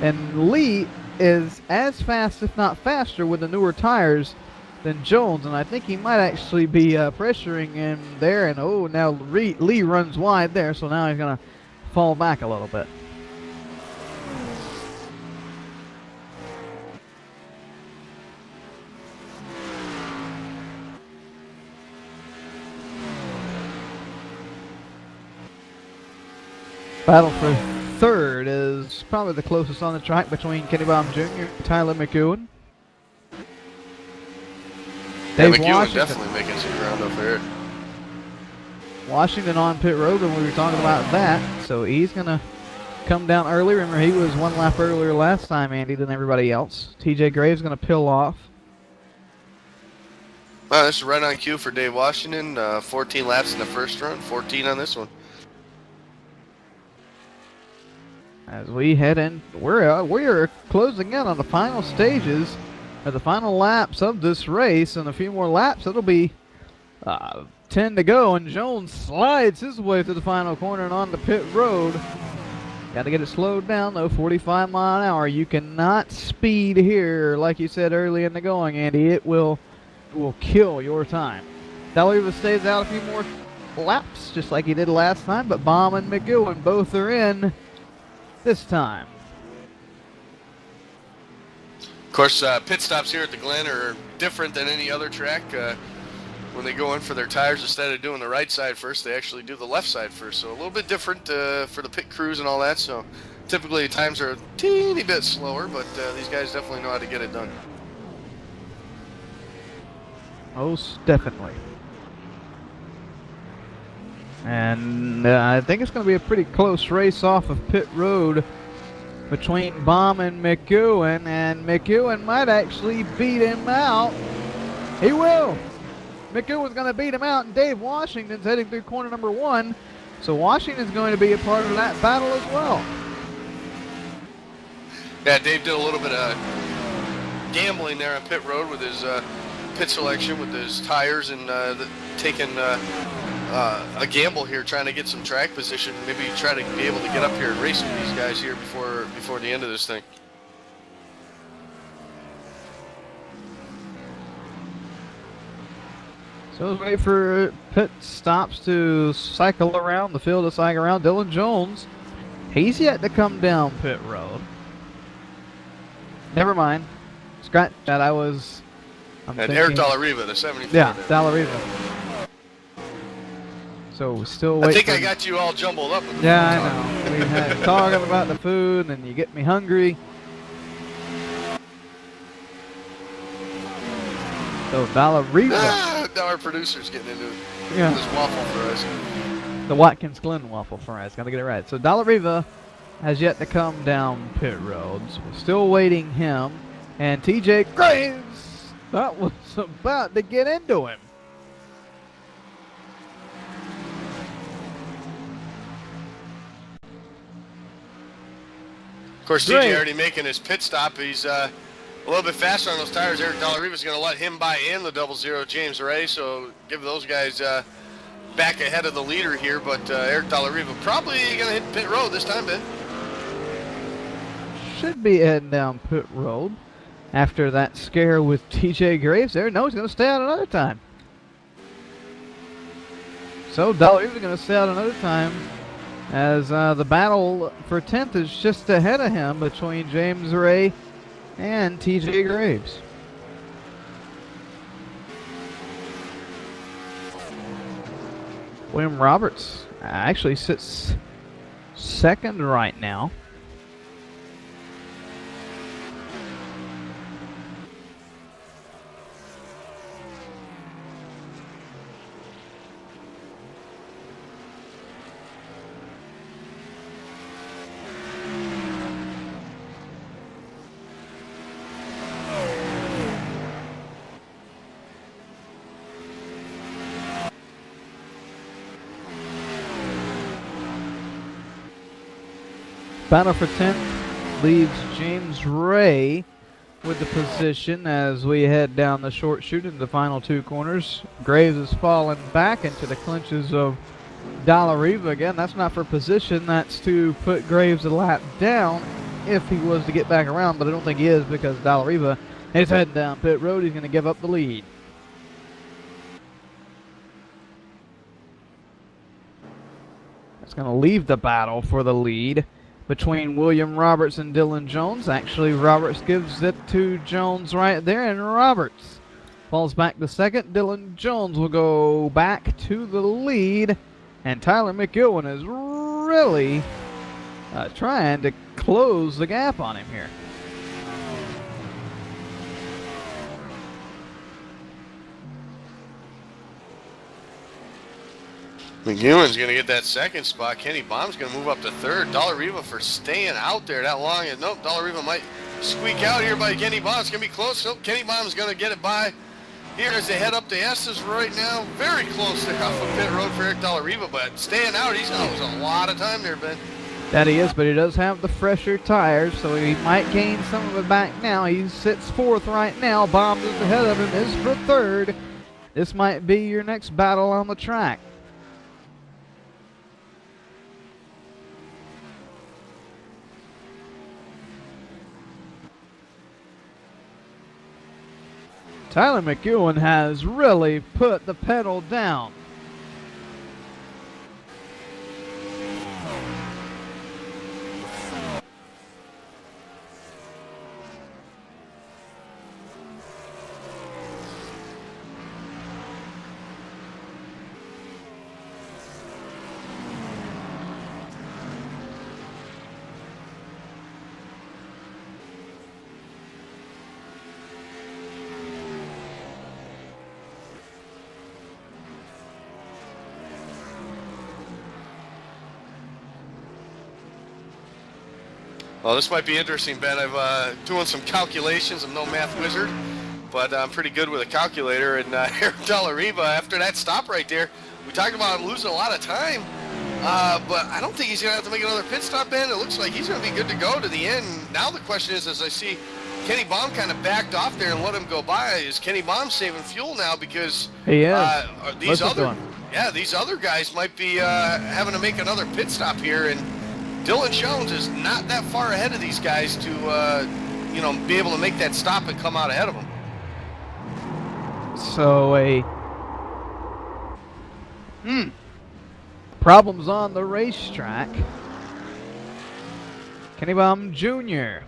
and Lee is as fast, if not faster, with the newer tires than Jones, and I think he might actually be pressuring him there, and now Lee runs wide there, so now he's going to fall back a little bit. Battle for third is probably the closest on the track between Kenny Baum Jr. and Tyler McEwen. Yeah, McEwen definitely making some ground up there. Washington on pit road when we were talking about that, so he's going to come down early. Remember, he was one lap earlier last time, Andy, than everybody else. TJ Graves going to pill off. Wow, this is right on cue for Dave Washington. 14 laps in the first run, 14 on this one. as we head in. We're closing in on the final stages, or the final laps of this race. In a few more laps, it'll be 10 to go, and Jones slides his way to the final corner and onto pit road. Got to get it slowed down, though. 45 mile an hour. You cannot speed here, like you said early in the going, Andy. It will kill your time. Dallariva stays out a few more laps, just like he did last time, but Baum and McGowan both are in this time. Of course, pit stops here at the Glen are different than any other track. When they go in for their tires, instead of doing the right side first, they actually do the left side first. So a little bit different for the pit crews and all that. So typically times are a teeny bit slower, but these guys definitely know how to get it done. Most definitely. And I think it's going to be a pretty close race off of pit road between Baum and McEwen might actually beat him out. He will. McEwen's going to beat him out, and Dave Washington's heading through corner number 1. So Washington's going to be a part of that battle as well. Yeah, Dave did a little bit of gambling there on pit road with his pit selection, with his tires, and taking a gamble here, trying to get some track position. Maybe try to be able to get up here and race with these guys here before the end of this thing. So let's wait for pit stops to cycle around the field, to cycle around. Dylan Jones, he's yet to come down pit road. Never mind. Scratch that. And Eric Dallariva, the 74. Yeah, Dallariva. So still waiting. I think I got you all jumbled up. With yeah, I know. We had talking about the food, and you get me hungry. So Dallariva. Now our producer's getting into Yeah. this waffle fries. The Watkins Glen waffle fries. Gotta get it right. So Dallariva has yet to come down pit roads. We're still waiting him. And TJ Graves, that was about to get into him. Of course, TJ already making his pit stop. He's a little bit faster on those tires. Eric Dallariva's going to let him buy in the 00 James Ray, so give those guys back ahead of the leader here. But Eric Dallariva probably going to hit pit road this time, Ben. Should be heading down pit road after that scare with TJ Graves there. No, he's going to stay out another time. So Dallariva's going to stay out another time, as the battle for 10th is just ahead of him between James Ray and TJ Graves. William Roberts actually sits second right now. Battle for 10th leaves James Ray with the position as we head down the short chute into the final two corners. Graves has fallen back into the clinches of Dallariva again. That's not for position, that's to put Graves a lap down if he was to get back around, but I don't think he is, because Dallariva is heading down pit road. He's going to give up the lead. That's going to leave the battle for the lead between William Roberts and Dylan Jones. Actually, Roberts gives it to Jones right there, and Roberts falls back to second. Dylan Jones will go back to the lead, and Tyler McEwen is really trying to close the gap on him here. McEwen's going to get that second spot. Kenny Baum's going to move up to third. Dallariva for staying out there that long. And nope, Dallariva might squeak out here by Kenny Baum. It's going to be close. Nope, Kenny Baum's going to get it by here as they head up to Estes right now. Very close there off of pit road for Eric Dallariva, but staying out, he's going to lose a lot of time there, Ben. That he is, but he does have the fresher tires, so he might gain some of it back now. He sits fourth right now. Bombs is ahead of him, is for third. This might be your next battle on the track. Tyler McEwen has really put the pedal down. Well, this might be interesting, Ben. I've doing some calculations. I'm no math wizard, but I'm pretty good with a calculator. And Eric Dellariva, after that stop right there, we talked about him losing a lot of time, but I don't think he's going to have to make another pit stop, Ben. It looks like he's going to be good to go to the end. Now the question is, as I see Kenny Baum kind of backed off there and let him go by, is Kenny Baum saving fuel now? Because he is. These other guys might be having to make another pit stop here, and Dylan Jones is not that far ahead of these guys to, be able to make that stop and come out ahead of them. So problems on the racetrack. Kenny Baum Jr.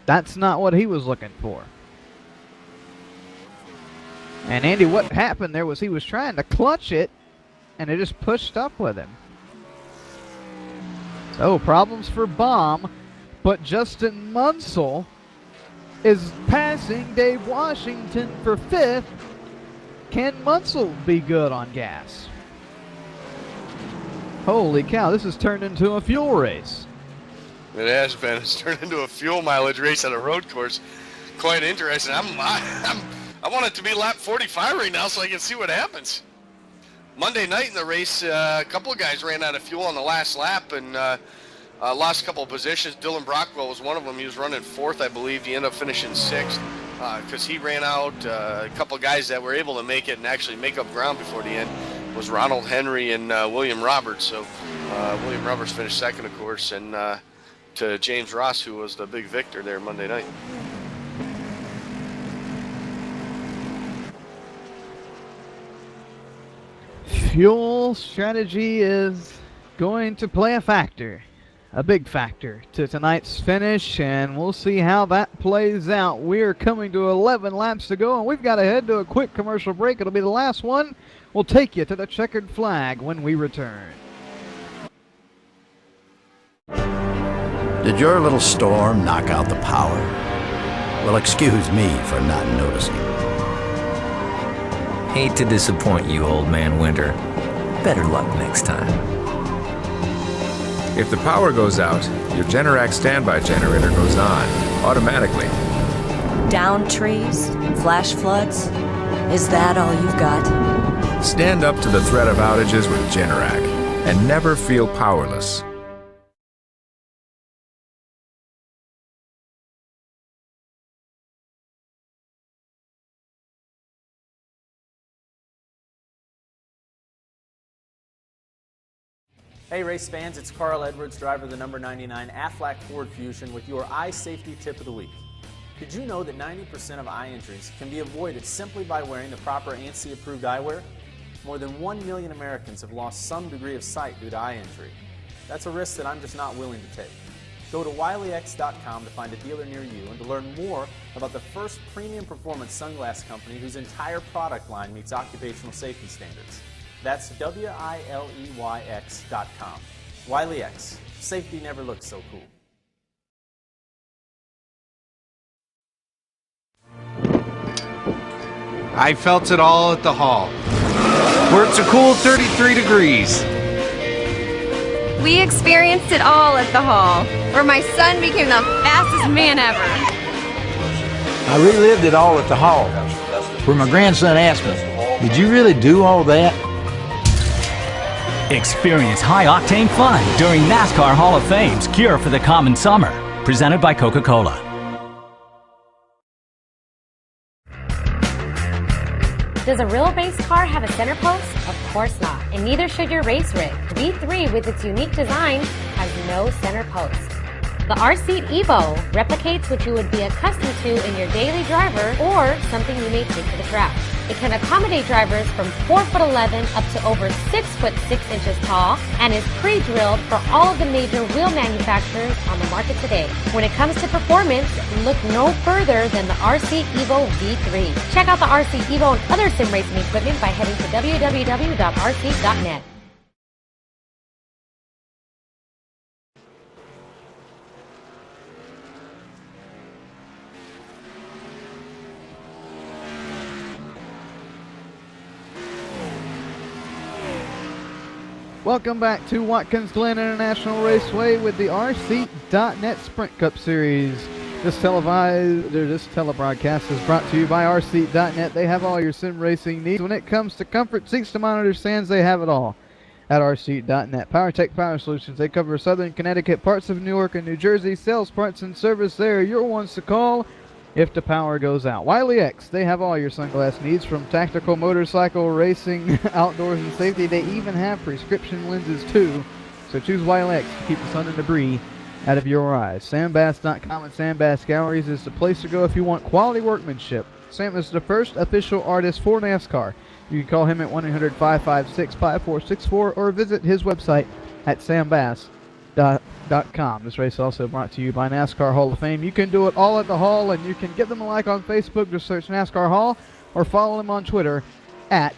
That's not what he was looking for. And Andy, what happened there was he was trying to clutch it, and it just pushed up with him. So problems for Baum, but Justin Munsell is passing Dave Washington for fifth. Can Munsell be good on gas? Holy cow, this has turned into a fuel race. It has been. It's turned into a fuel mileage race on a road course. Quite interesting. I want it to be lap 45 right now so I can see what happens. Monday night in the race, a couple of guys ran out of fuel on the last lap and lost a couple of positions. Dylan Brockwell was one of them. He was running fourth, I believe. He ended up finishing sixth because he ran out. A couple of guys that were able to make it and actually make up ground before the end was Ronald Henry and William Roberts. So William Roberts finished second, of course, and to James Ross, who was the big victor there Monday night. Fuel strategy is going to play a factor, a big factor to tonight's finish, and we'll see how that plays out. We're coming to 11 laps to go, and we've got to head to a quick commercial break. It'll be the last one. We'll take you to the checkered flag when we return. Did your little storm knock out the power? Well, excuse me for not noticing. Hate to disappoint you, old man Winter. Better luck next time. If the power goes out, your Generac standby generator goes on, automatically. Down trees? Flash floods? Is that all you've got? Stand up to the threat of outages with Generac and never feel powerless. Hey race fans, it's Carl Edwards, driver of the number 99 Aflac Ford Fusion with your eye safety tip of the week. Did you know that 90% of eye injuries can be avoided simply by wearing the proper ANSI approved eyewear? More than 1 million Americans have lost some degree of sight due to eye injury. That's a risk that I'm just not willing to take. Go to wileyx.com to find a dealer near you and to learn more about the first premium performance sunglass company whose entire product line meets occupational safety standards. That's WILEYX.com. Wiley X. Safety never looked so cool. I felt it all at the hall, where it's a cool 33 degrees. We experienced it all at the hall, where my son became the fastest man ever. I relived it all at the hall, where my grandson asked me, "Did you really do all that?" Experience high-octane fun during NASCAR Hall of Fame's Cure for the Common Summer, presented by Coca-Cola. Does a real race car have a center post? Of course not, and neither should your race rig. V3, with its unique design, has no center post. The R-Seat Evo replicates what you would be accustomed to in your daily driver or something you may take to the track. It can accommodate drivers from 4'11" up to over 6'6" tall and is pre-drilled for all of the major wheel manufacturers on the market today. When it comes to performance, look no further than the R-Seat Evo V3. Check out the R-Seat Evo and other sim racing equipment by heading to www.rseat.net. Welcome back to Watkins Glen International Raceway with the RSeat.net Sprint Cup Series. This telebroadcast is brought to you by RSeat.net. They have all your sim racing needs. When it comes to comfort, seats to monitor stands, they have it all at RSeat.net. PowerTech Power Solutions, they cover Southern Connecticut, parts of New York and New Jersey. Sales, parts, and service, they are your ones to call if the power goes out. Wiley X, they have all your sunglass needs, from tactical motorcycle racing, outdoors, and safety. They even have prescription lenses too. So choose Wiley X to keep the sun and debris out of your eyes. Sambass.com and Sambass Galleries is the place to go if you want quality workmanship. Sam is the first official artist for NASCAR. You can call him at 1-800-556-5464 or visit his website at sambass.com. This race also brought to you by NASCAR Hall of Fame. You can do it all at the Hall, and you can give them a like on Facebook. Just search NASCAR Hall or follow them on Twitter at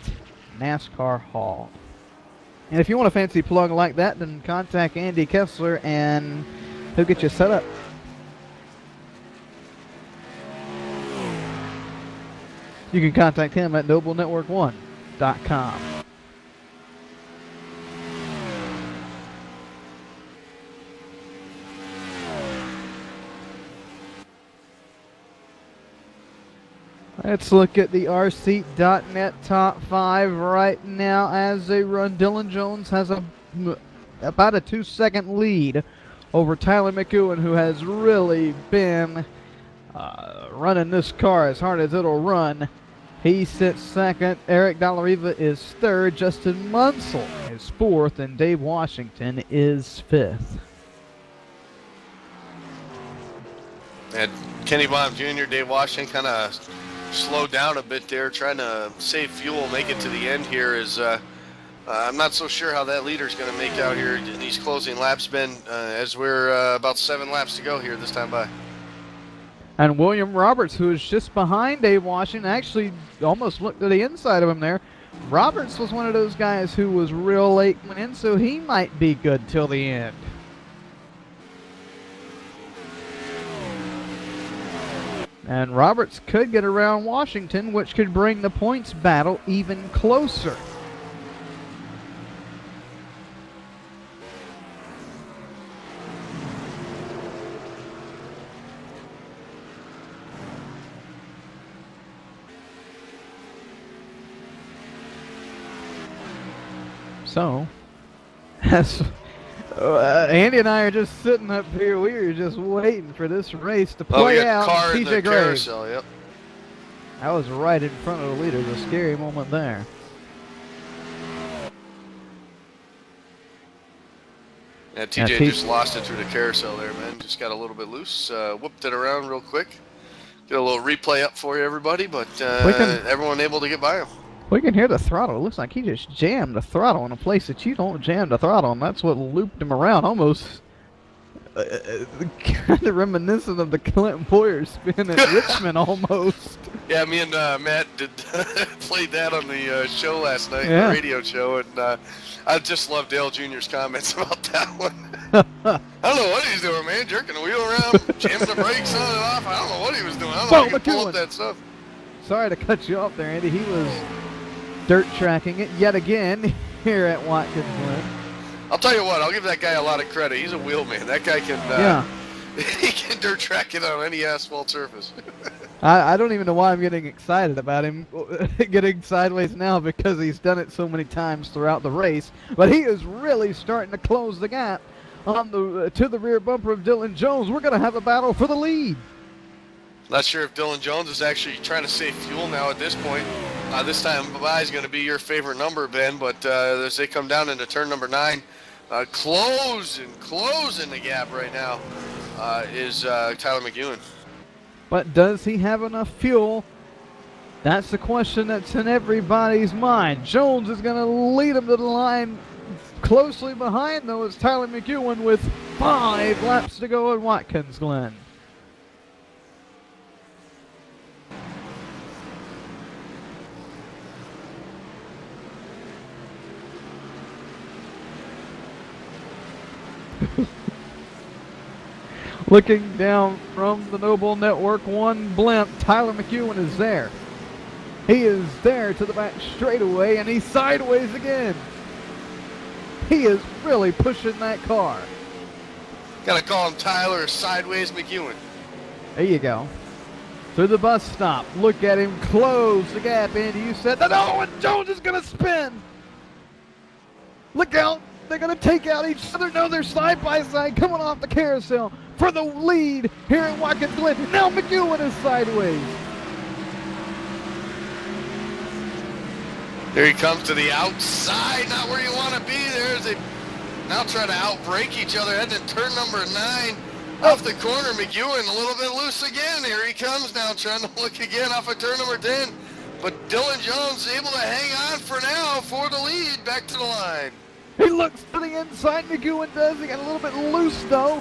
NASCAR Hall. And if you want a fancy plug like that, then contact Andy Kessler and he'll get you set up. You can contact him at noblenetwork1.com. Let's look at the RSeat.net top 5 right now as they run. Dylan Jones has about a 2-second lead over Tyler McEwen, who has really been running this car as hard as it'll run. He sits second. Eric Dallariva is third. Justin Munsell is fourth, and Dave Washington is fifth. And Kenny Baum Jr., Dave Washington kind of slowed down a bit there, trying to save fuel, make it to the end here. I'm not so sure how that leader's going to make out here in these closing laps, Ben, as we're about 7 laps to go here this time by. And William Roberts, who is just behind Dave Washington, actually almost looked to the inside of him there. Roberts was one of those guys who was real late coming in, so he might be good till the end. And Roberts could get around Washington, which could bring the points battle even closer. So, as Andy and I are just sitting up here, we are just waiting for this race to play out. Car in the TJ Graves. carousel, yep. That was right in front of the leader. A scary moment there. Yeah, TJ just lost it through the carousel there, man. Just got a little bit loose. Whooped it around real quick. Get a little replay up for you, everybody, but everyone able to get by him. We can hear the throttle. It looks like he just jammed the throttle in a place that you don't jam the throttle, and that's what looped him around, almost kind of reminiscent of the Clinton Boyer spin at Richmond almost. Yeah, me and Matt played that on the show last night, yeah. The radio show, and I just love Dale Jr.'s comments about that one. I don't know what he's doing, man. Jerking the wheel around, jamming the brakes on and off. I don't know what he was doing. I don't know how he could pull up that stuff. Sorry to cut you off there, Andy. He was dirt tracking it yet again here at Watkins Glen. I'll tell you what, I'll give that guy a lot of credit. He's a wheelman. That guy can He can dirt track it on any asphalt surface. I don't even know why I'm getting excited about him getting sideways now, because he's done it so many times throughout the race. But he is really starting to close the gap on to the rear bumper of Dylan Jones. We're going to have a battle for the lead. Not sure if Dylan Jones is actually trying to save fuel now at this point. This time by is going to be your favorite number, Ben, but as they come down into turn number 9, closing the gap right now is Tyler McEwen. But does he have enough fuel? That's the question that's in everybody's mind. Jones is going to lead him to the line. Closely behind, though, is Tyler McEwen with 5 laps to go at Watkins Glen. Looking down from the Noble Network 1 blimp, Tyler McEwen is there. He is there to the back straightaway, and he's sideways again. He is really pushing that car. Gotta call him Tyler Sideways McEwen. There you go. Through the bus stop. Look at him close the gap. Andy, you said that. Oh, and Jones is going to spin. Look out. They're going to take out each other. No, they're side by side coming off the carousel for the lead here at Watkins Glen. Now McEwen is sideways. There he comes to the outside, not where you want to be. There's a now trying to outbrake each other. Heading to turn number 9 off the corner. McEwen a little bit loose again. Here he comes now, trying to look again off of turn number 10. But Dylan Jones able to hang on for now for the lead back to the line. He looks to the inside. McEwen does. He got a little bit loose though.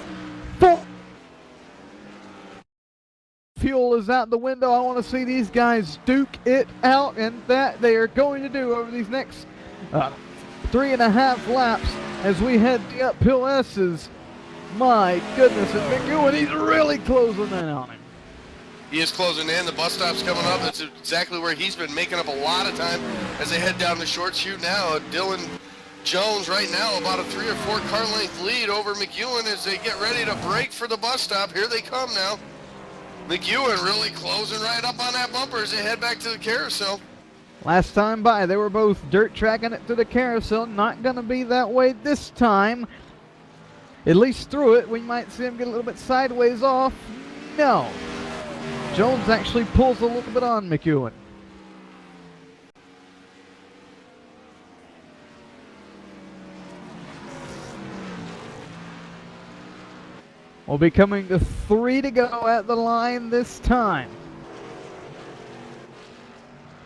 Fuel is out the window. I want to see these guys duke it out, and that they are going to do over these next 3.5 laps as we head the uphill S's. My goodness, and McEwen, he's really closing in on him. He is closing in. The bus stop's coming up. That's exactly where he's been making up a lot of time as they head down the short chute now. Dylan Jones right now about a 3 or 4 car length lead over McEwen as they get ready to break for the bus stop. Here they come now. McEwen really closing right up on that bumper as they head back to the carousel. Last time by, they were both dirt tracking it to the carousel. Not going to be that way this time. At least through it. We might see him get a little bit sideways off. No. Jones actually pulls a little bit on McEwen. Will be coming to 3 to go at the line this time.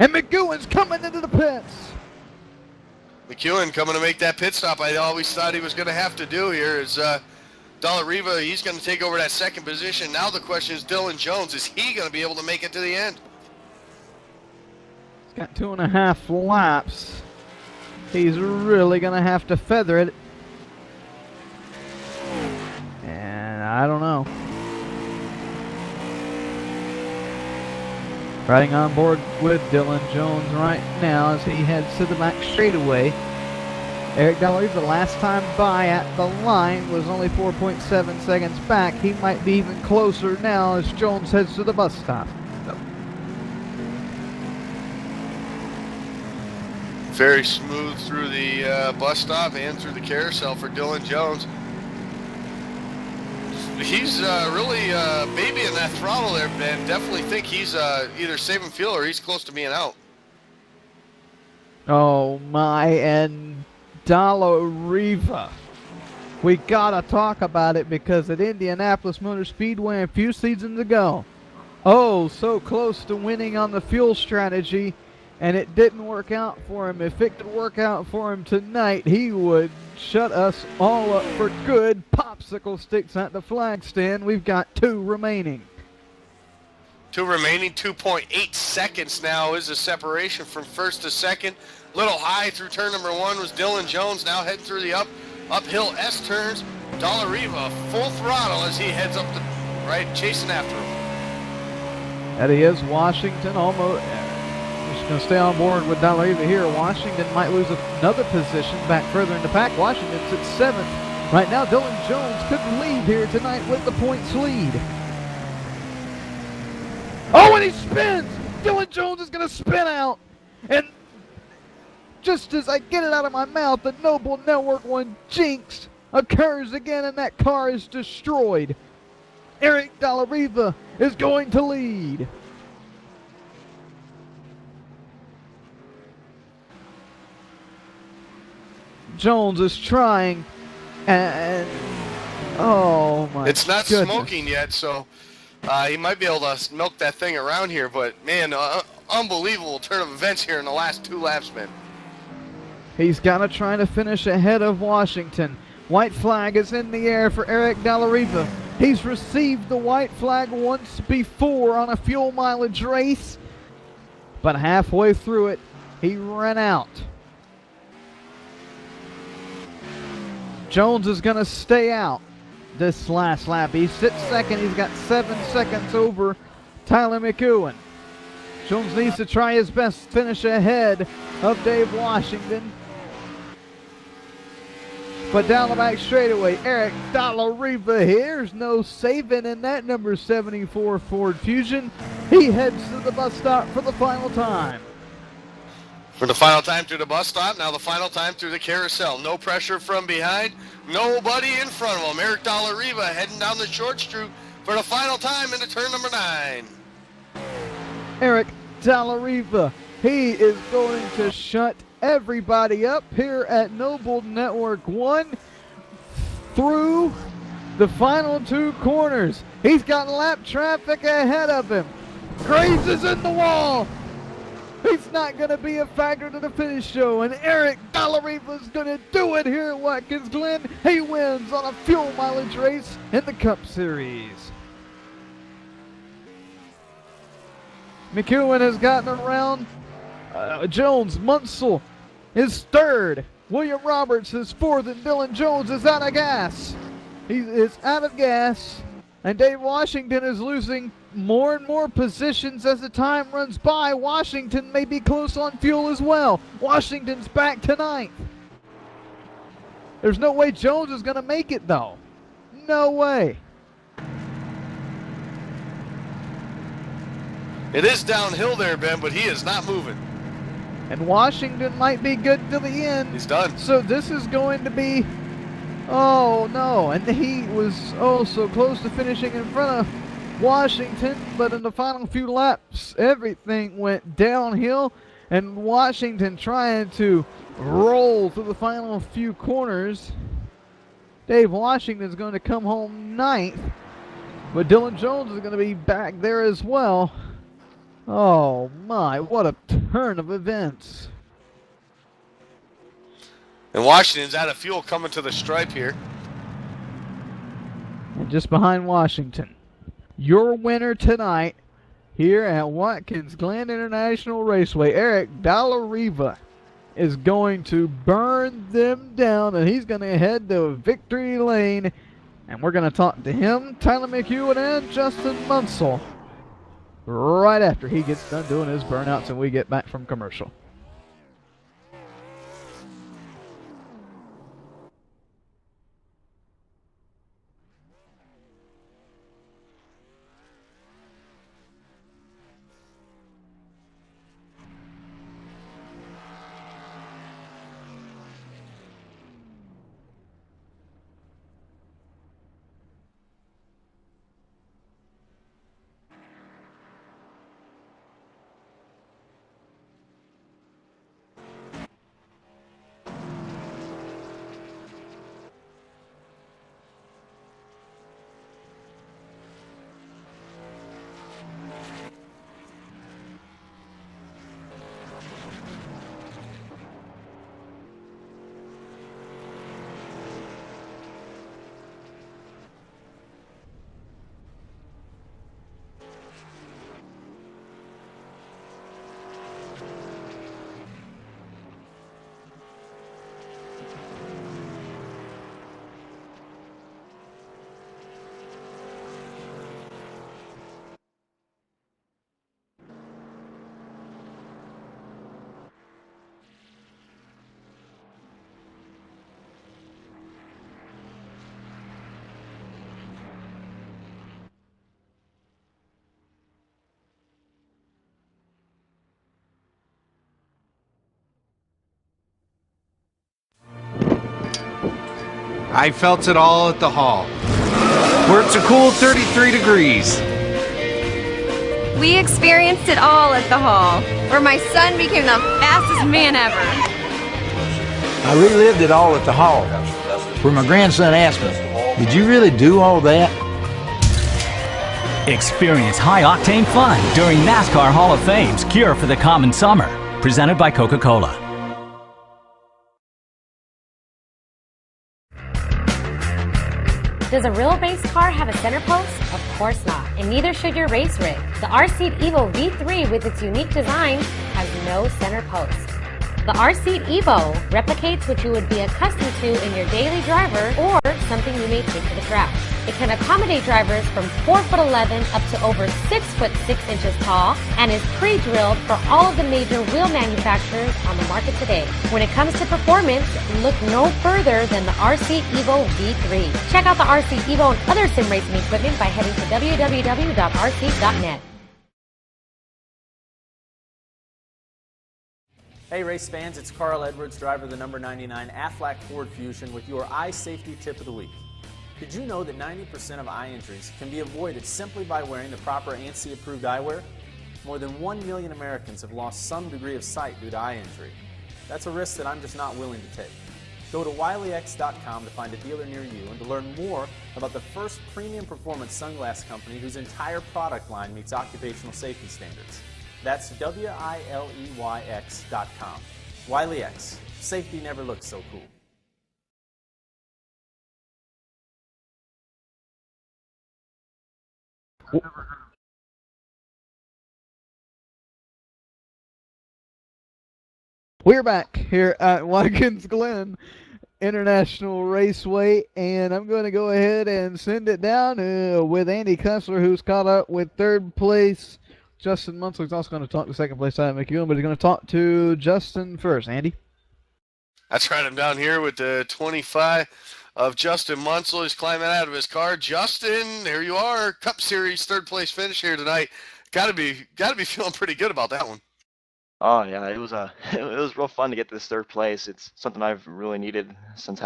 And McEwen's coming into the pits. McEwen coming to make that pit stop. I always thought he was going to have to do here is Dollar-Riva, he's going to take over that second position. Now the question is Dylan Jones, is he going to be able to make it to the end? He's got 2.5 laps. He's really going to have to feather it. And I don't know. Riding on board with Dylan Jones right now as he heads to the back straightaway. Eric Dollar, the last time by at the line was only 4.7 seconds back. He might be even closer now as Jones heads to the bus stop. Very smooth through the bus stop and through the carousel for Dylan Jones. He's really babying that throttle there, Ben. Definitely think he's either saving fuel or he's close to being out. Oh my, and Dollar-Riva. We gotta talk about it because at Indianapolis Motor Speedway a few seasons ago, oh, so close to winning on the fuel strategy, and it didn't work out for him. If it could work out for him tonight, he would shut us all up for good. Popsicle sticks at the flag stand. We've got 2 remaining. 2 remaining, 2.8 seconds now is the separation from first to second. Little high through turn number 1 was Dylan Jones, now heading through the uphill S turns. Dollar-Riva full throttle as he heads up the right, chasing after him. That he is. Washington almost just going to stay on board with Dollar-Riva here. Washington might lose another position back further in the pack. Washington's at 7th Right now, Dylan Jones could lead here tonight with the points lead. Oh, and he spins! Dylan Jones is going to spin out. And just as I get it out of my mouth, the Noble Network 1 jinx occurs again, and that car is destroyed. Eric Dalla Riva is going to lead. Jones is trying, and oh my! It's not goodness. smoking yet, so he might be able to milk that thing around here. But man, unbelievable turn of events here in the last 2 laps, man. He's got to try to finish ahead of Washington. White flag is in the air for Eric Dalla Riva. He's received the white flag once before on a fuel mileage race, but halfway through it, he ran out. Jones is going to stay out this last lap. He sits second. He's got 7 seconds over Tyler McEwen. Jones needs to try his best to finish ahead of Dave Washington. But down the back straightaway, Eric Dalla Riva, here's no saving in that number 74 Ford Fusion. He heads to the bus stop for the final time. For the final time through the bus stop, now the final time through the carousel. No pressure from behind, nobody in front of him. Eric Dalla Riva heading down the short street for the final time into turn number 9. Eric Dalla Riva, he is going to shut everybody up here at Noble Network 1 through the final 2 corners. He's got lap traffic ahead of him. Grazes in the wall. He's not going to be a factor to the finish show, and Eric Dalla Riva is going to do it here at Watkins Glen. He wins on a fuel mileage race in the Cup Series. McEwen has gotten around. Jones, Munsell is third. William Roberts is fourth, and Dylan Jones is out of gas. He is out of gas, and Dave Washington is losing more and more positions as the time runs by. Washington may be close on fuel as well. Washington's back to 9th. There's no way Jones is going to make it, though. No way. It is downhill there, Ben, but he is not moving. And Washington might be good to the end. He's done. So this is going to be, oh no, and he was so close to finishing in front of Washington, but in the final few laps, everything went downhill, and Washington trying to roll through the final few corners. Dave Washington is going to come home 9th, but Dylan Jones is going to be back there as well. Oh my, what a turn of events. And Washington's out of fuel coming to the stripe here. And just behind Washington, your winner tonight here at Watkins Glen International Raceway, Eric Dalla Riva, is going to burn them down, and he's going to head to victory lane. And we're going to talk to him, Tyler McEwen, and Justin Munsell right after he gets done doing his burnouts and we get back from commercial. I felt it all at the hall, where it's a cool 33 degrees. We experienced it all at the hall, where my son became the fastest man ever. I relived it all at the hall, where my grandson asked me, "Did you really do all that?" Experience high-octane fun during NASCAR Hall of Fame's Cure for the Common Summer, presented by Coca-Cola. Does a real race car have a center post? Of course not, and neither should your race rig. The R-Seat Evo V3 with its unique design has no center post. The R-Seat Evo replicates what you would be accustomed to in your daily driver or something you may take to the track. It can accommodate drivers from 4'11" up to over 6'6" tall and is pre-drilled for all of the major wheel manufacturers on the market today. When it comes to performance, look no further than the R-Seat Evo V3. Check out the R-Seat Evo and other sim racing equipment by heading to www.rseat.net. Hey race fans, it's Carl Edwards, driver of the number 99 Aflac Ford Fusion with your eye safety tip of the week. Did you know that 90% of eye injuries can be avoided simply by wearing the proper ANSI approved eyewear? More than 1 million Americans have lost some degree of sight due to eye injury. That's a risk that I'm just not willing to take. Go to wileyx.com to find a dealer near you and to learn more about the first premium performance sunglass company whose entire product line meets occupational safety standards. That's WILEYX.com. Wiley X. Safety never looked so cool. We're back here at Watkins Glen International Raceway, and I'm going to go ahead and send it down with Andy Kessler, who's caught up with third place. Justin Munsell's also going to talk to second place Tyler McEwen, but he's going to talk to Justin first. Andy? That's right. I'm down here with the 25 of Justin Munsell. He's climbing out of his car. Justin, there you are. Cup Series third place finish here tonight. Got to be feeling pretty good about that one. Oh yeah, it was it was real fun to get to this third place. It's something I've really needed since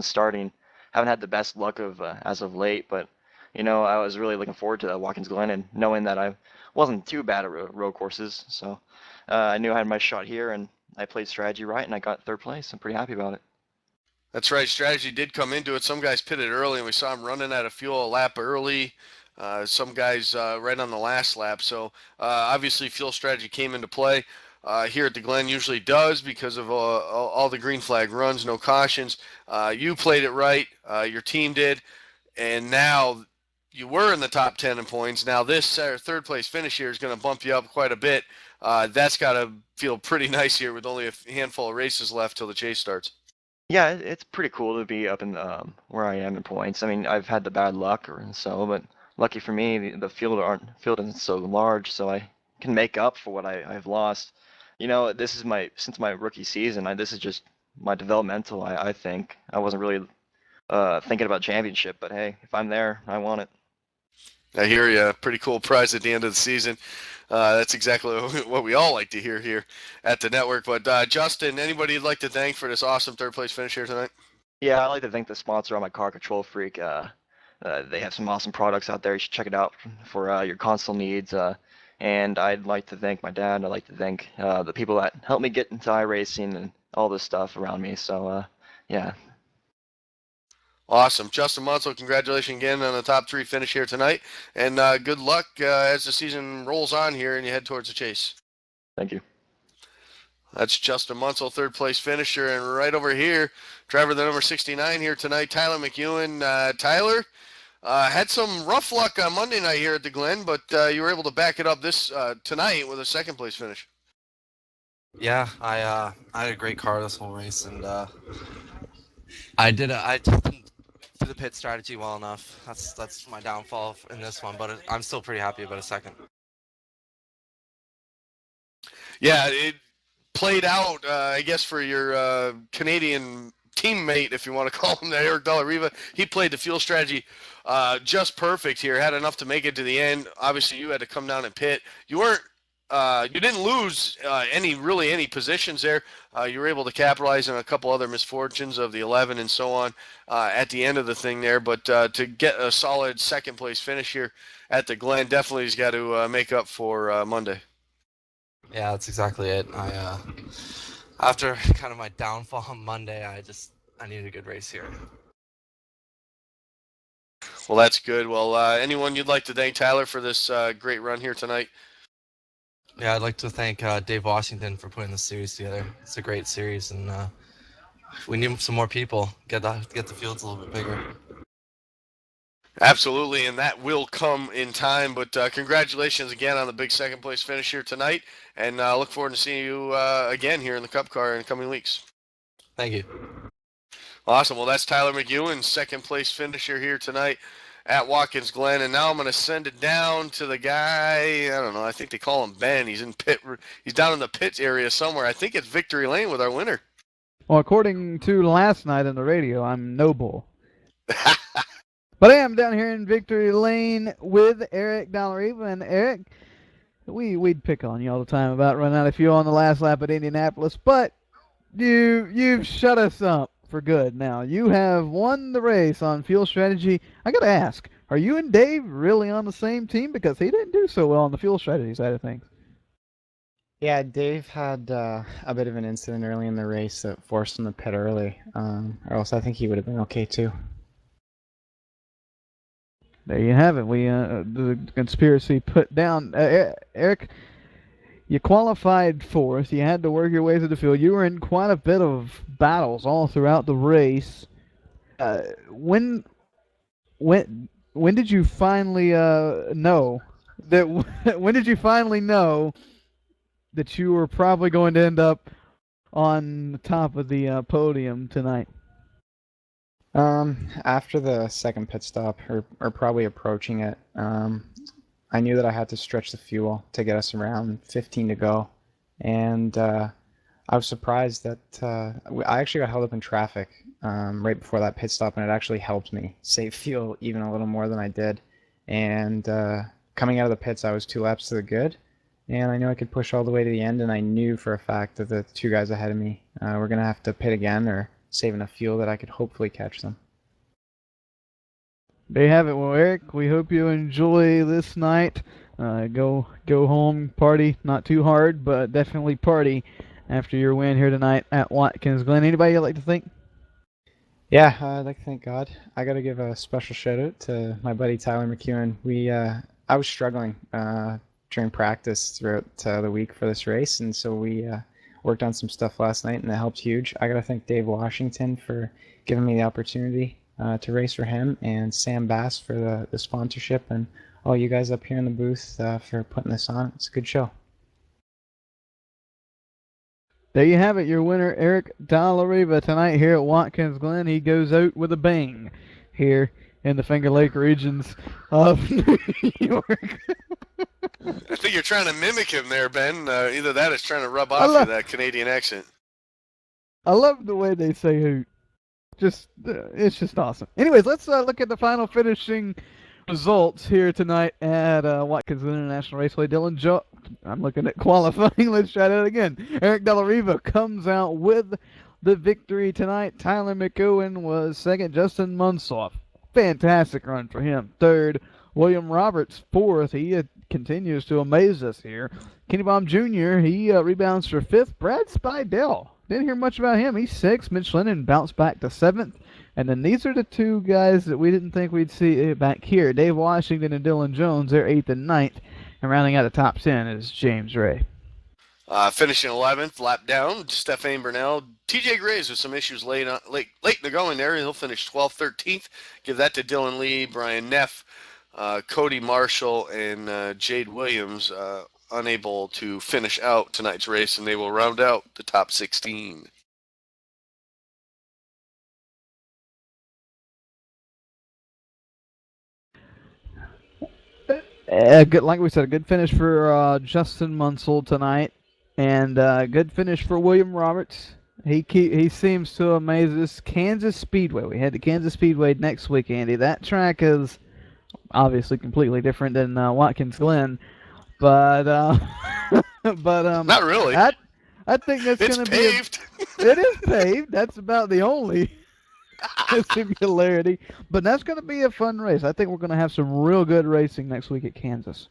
starting. Haven't had the best luck of as of late, but you know I was really looking forward to Watkins Glen and knowing that I wasn't too bad at road courses. So I knew I had my shot here, and I played strategy right, and I got third place. I'm pretty happy about it. That's right. Strategy did come into it. Some guys pitted early, and we saw him running out of fuel a lap early. Some guys right on the last lap. So obviously fuel strategy came into play. Here at the Glen usually does because of all the green flag runs, no cautions. You played it right. Your team did. And now you were in the top 10 in points. Now this third place finish here is going to bump you up quite a bit. That's got to feel pretty nice here with only a handful of races left till the chase starts. Yeah, it's pretty cool to be up in where I am in points. I mean, I've had the bad luck but lucky for me, the field isn't so large, so I can make up for what I've lost. You know, this is since my rookie season. This is just my developmental. I think I wasn't really thinking about championship, but hey, if I'm there, I want it. I hear you. Pretty cool prize at the end of the season. That's exactly what we all like to hear here at the network. But Justin, anybody you'd like to thank for this awesome third place finish here tonight? Yeah, I'd like to thank the sponsor on my car, Control Freak. They have some awesome products out there. You should check it out for your console needs. And I'd like to thank my dad. I'd like to thank the people that helped me get into iRacing and all this stuff around me. So, yeah. Awesome. Justin Munsell, congratulations again on the top 3 finish here tonight. And good luck as the season rolls on here and you head towards the chase. Thank you. That's Justin Munsell, third place finisher. And right over here, driver of the number 69 here tonight, Tyler McEwen. Tyler, had some rough luck on Monday night here at the Glen, but you were able to back it up this tonight with a second place finish. Yeah, I had a great car this whole race, and I just didn't do the pit strategy well enough. That's my downfall in this one, but I'm still pretty happy about a second. Yeah, it played out, I guess, for your Canadian teammate, if you want to call him that, Eric Della Riva. He played the fuel strategy just perfect here, had enough to make it to the end. Obviously, you had to come down and pit. You weren't didn't lose any positions there. You were able to capitalize on a couple other misfortunes of the 11 and so on at the end of the thing there. But to get a solid second place finish here at the Glen definitely has got to make up for Monday. Yeah, that's exactly it. After kind of my downfall on Monday, I needed a good race here. Well, that's good. Well, anyone you'd like to thank, Tyler, for this great run here tonight? Yeah, I'd like to thank Dave Washington for putting this series together. It's a great series, and we need some more people. Get the fields a little bit bigger. Absolutely, and that will come in time. But congratulations again on the big second place finish here tonight, and look forward to seeing you again here in the Cup car in the coming weeks. Thank you. Awesome. Well, that's Tyler McEwen, second place finisher here tonight at Watkins Glen. And now I'm going to send it down to the guy, I don't know, I think they call him Ben. He's down in the pit area somewhere. I think it's Victory Lane with our winner. Well, according to last night on the radio, I'm Noble. But I am down here in Victory Lane with Eric Dollareva. And Eric, we'd pick on you all the time about running out of fuel on the last lap at Indianapolis, but you've shut us up for good now. You have won the race on fuel strategy. I got to ask, are you and Dave really on the same team? Because he didn't do so well on the fuel strategy side of things. Yeah, Dave had a bit of an incident early in the race that forced him to pit early, or else I think he would have been okay too. There you have it. We the conspiracy put down. Eric, you qualified fourth. You had to work your way through the field. You were in quite a bit of battles all throughout the race. When did you finally know that? When did you finally know that you were probably going to end up on the top of the podium tonight? After the second pit stop, or probably approaching it, I knew that I had to stretch the fuel to get us around 15 to go, and I was surprised that I actually got held up in traffic right before that pit stop, and it actually helped me save fuel even a little more than I did. And coming out of the pits, I was 2 laps to the good, and I knew I could push all the way to the end, and I knew for a fact that the 2 guys ahead of me were going to have to pit again or save enough fuel that I could hopefully catch them. There you have it. Well, Eric, we hope you enjoy this night. Go home, party, not too hard, but definitely party after your win here tonight at Watkins Glen. Anybody you'd like to thank? Yeah, I'd like to thank God. I got to give a special shout out to my buddy Tyler McEwen. I was struggling during practice throughout the week for this race, and so we worked on some stuff last night, and that helped huge. I got to thank Dave Washington for giving me the opportunity to race for him, and Sam Bass for the sponsorship, and all you guys up here in the booth for putting this on. It's a good show. There you have it, your winner, Eric Dollareva, tonight here at Watkins Glen. He goes out with a bang here in the Finger Lake regions of New York. I think you're trying to mimic him there, Ben. Either that or it's trying to rub off you that Canadian accent. I love the way they say hoot. It's just awesome. Anyways, let's look at the final finishing results here tonight at Watkins International Raceway. I'm looking at qualifying. Let's try that again. Eric Dollareva comes out with the victory tonight. Tyler McEwen was second. Justin Munsoff, fantastic run for him. Third. William Roberts, fourth. He continues to amaze us here. Kenny Baum Jr., he rebounds for fifth. Brad Spidell, didn't hear much about him. He's sixth. Mitch Lennon bounced back to seventh. And then these are the 2 guys that we didn't think we'd see back here. Dave Washington and Dylan Jones, they're 8th and 9th. And rounding out the top 10 is James Ray. Finishing 11th, lap down, Stephane Burnell. TJ Graves with some issues late in the going there. He'll finish 12th, 13th. Give that to Dylan Lee, Brian Neff, Cody Marshall, and Jade Williams unable to finish out tonight's race, and they will round out the top 16. Like we said, a good finish for Justin Munsell tonight, and good finish for William Roberts. He seems to amaze us. Kansas Speedway. We head to Kansas Speedway next week, Andy. That track is obviously completely different than Watkins Glen, But Not really. I think that's It's going to be paved. It is paved. That's about the only similarity. But that's going to be a fun race. I think we're going to have some real good racing next week at Kansas.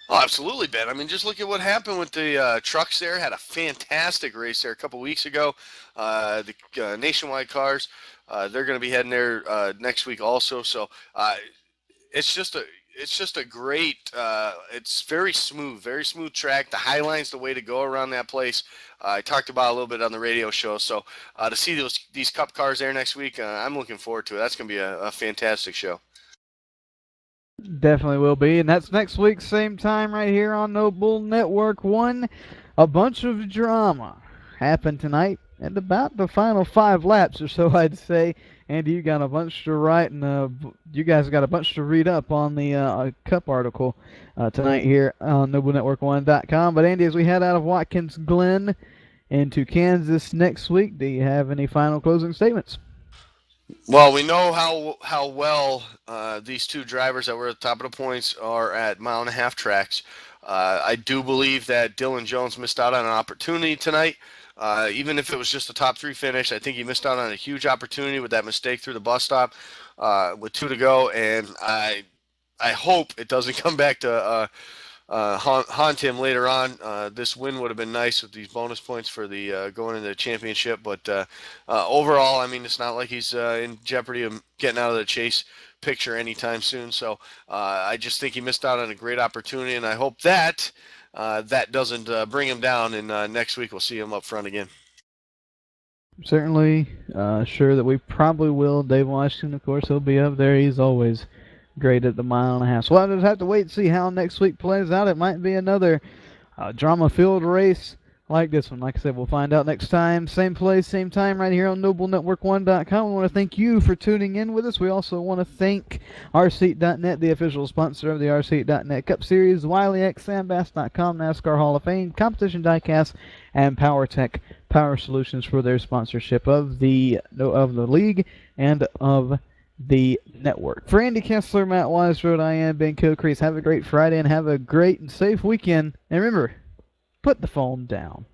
Oh, absolutely, Ben. I mean, just look at what happened with the trucks there. Had a fantastic race there a couple weeks ago. The nationwide cars, they're going to be heading there next week also. So it's just a great. It's very smooth track. The High Line's the way to go around that place. I talked about it a little bit on the radio show. So to see these Cup cars there next week, I'm looking forward to it. That's going to be a fantastic show. Definitely will be, and that's next week, same time right here on Noble Network 1. A bunch of drama happened tonight at about the final 5 laps or so, I'd say. Andy, you got a bunch to write, and you guys got a bunch to read up on the Cup article tonight here on NobleNetwork1.com. But Andy, as we head out of Watkins Glen into Kansas next week, do you have any final closing statements? Well, we know how well these two drivers that were at the top of the points are at mile-and-a-half tracks. I do believe that Dylan Jones missed out on an opportunity tonight. Even if it was just a top 3 finish, I think he missed out on a huge opportunity with that mistake through the bus stop with 2 to go. And I hope it doesn't come back to haunt him later on. This win would have been nice with these bonus points for the going into the championship. But overall, I mean, it's not like he's in jeopardy of getting out of the chase picture anytime soon. So I just think he missed out on a great opportunity, and I hope that that doesn't bring him down. And next week we'll see him up front again. Certainly sure that we probably will. Dave Washington, of course, he'll be up there. He's always great at the mile-and-a-half. So we'll just have to wait and see how next week plays out. It might be another drama-filled race like this one. Like I said, we'll find out next time. Same place, same time, right here on NobleNetwork1.com. We want to thank you for tuning in with us. We also want to thank RSeat.net, the official sponsor of the RSeat.net Cup Series, WileyX, Sandbass.com, NASCAR Hall of Fame, Competition Diecast, and PowerTech Power Solutions for their sponsorship of the league and of the network. For Andy Kessler, Matt Weisrod, I am Ben Kilcrease. Have a great Friday and have a great and safe weekend. And remember, put the phone down.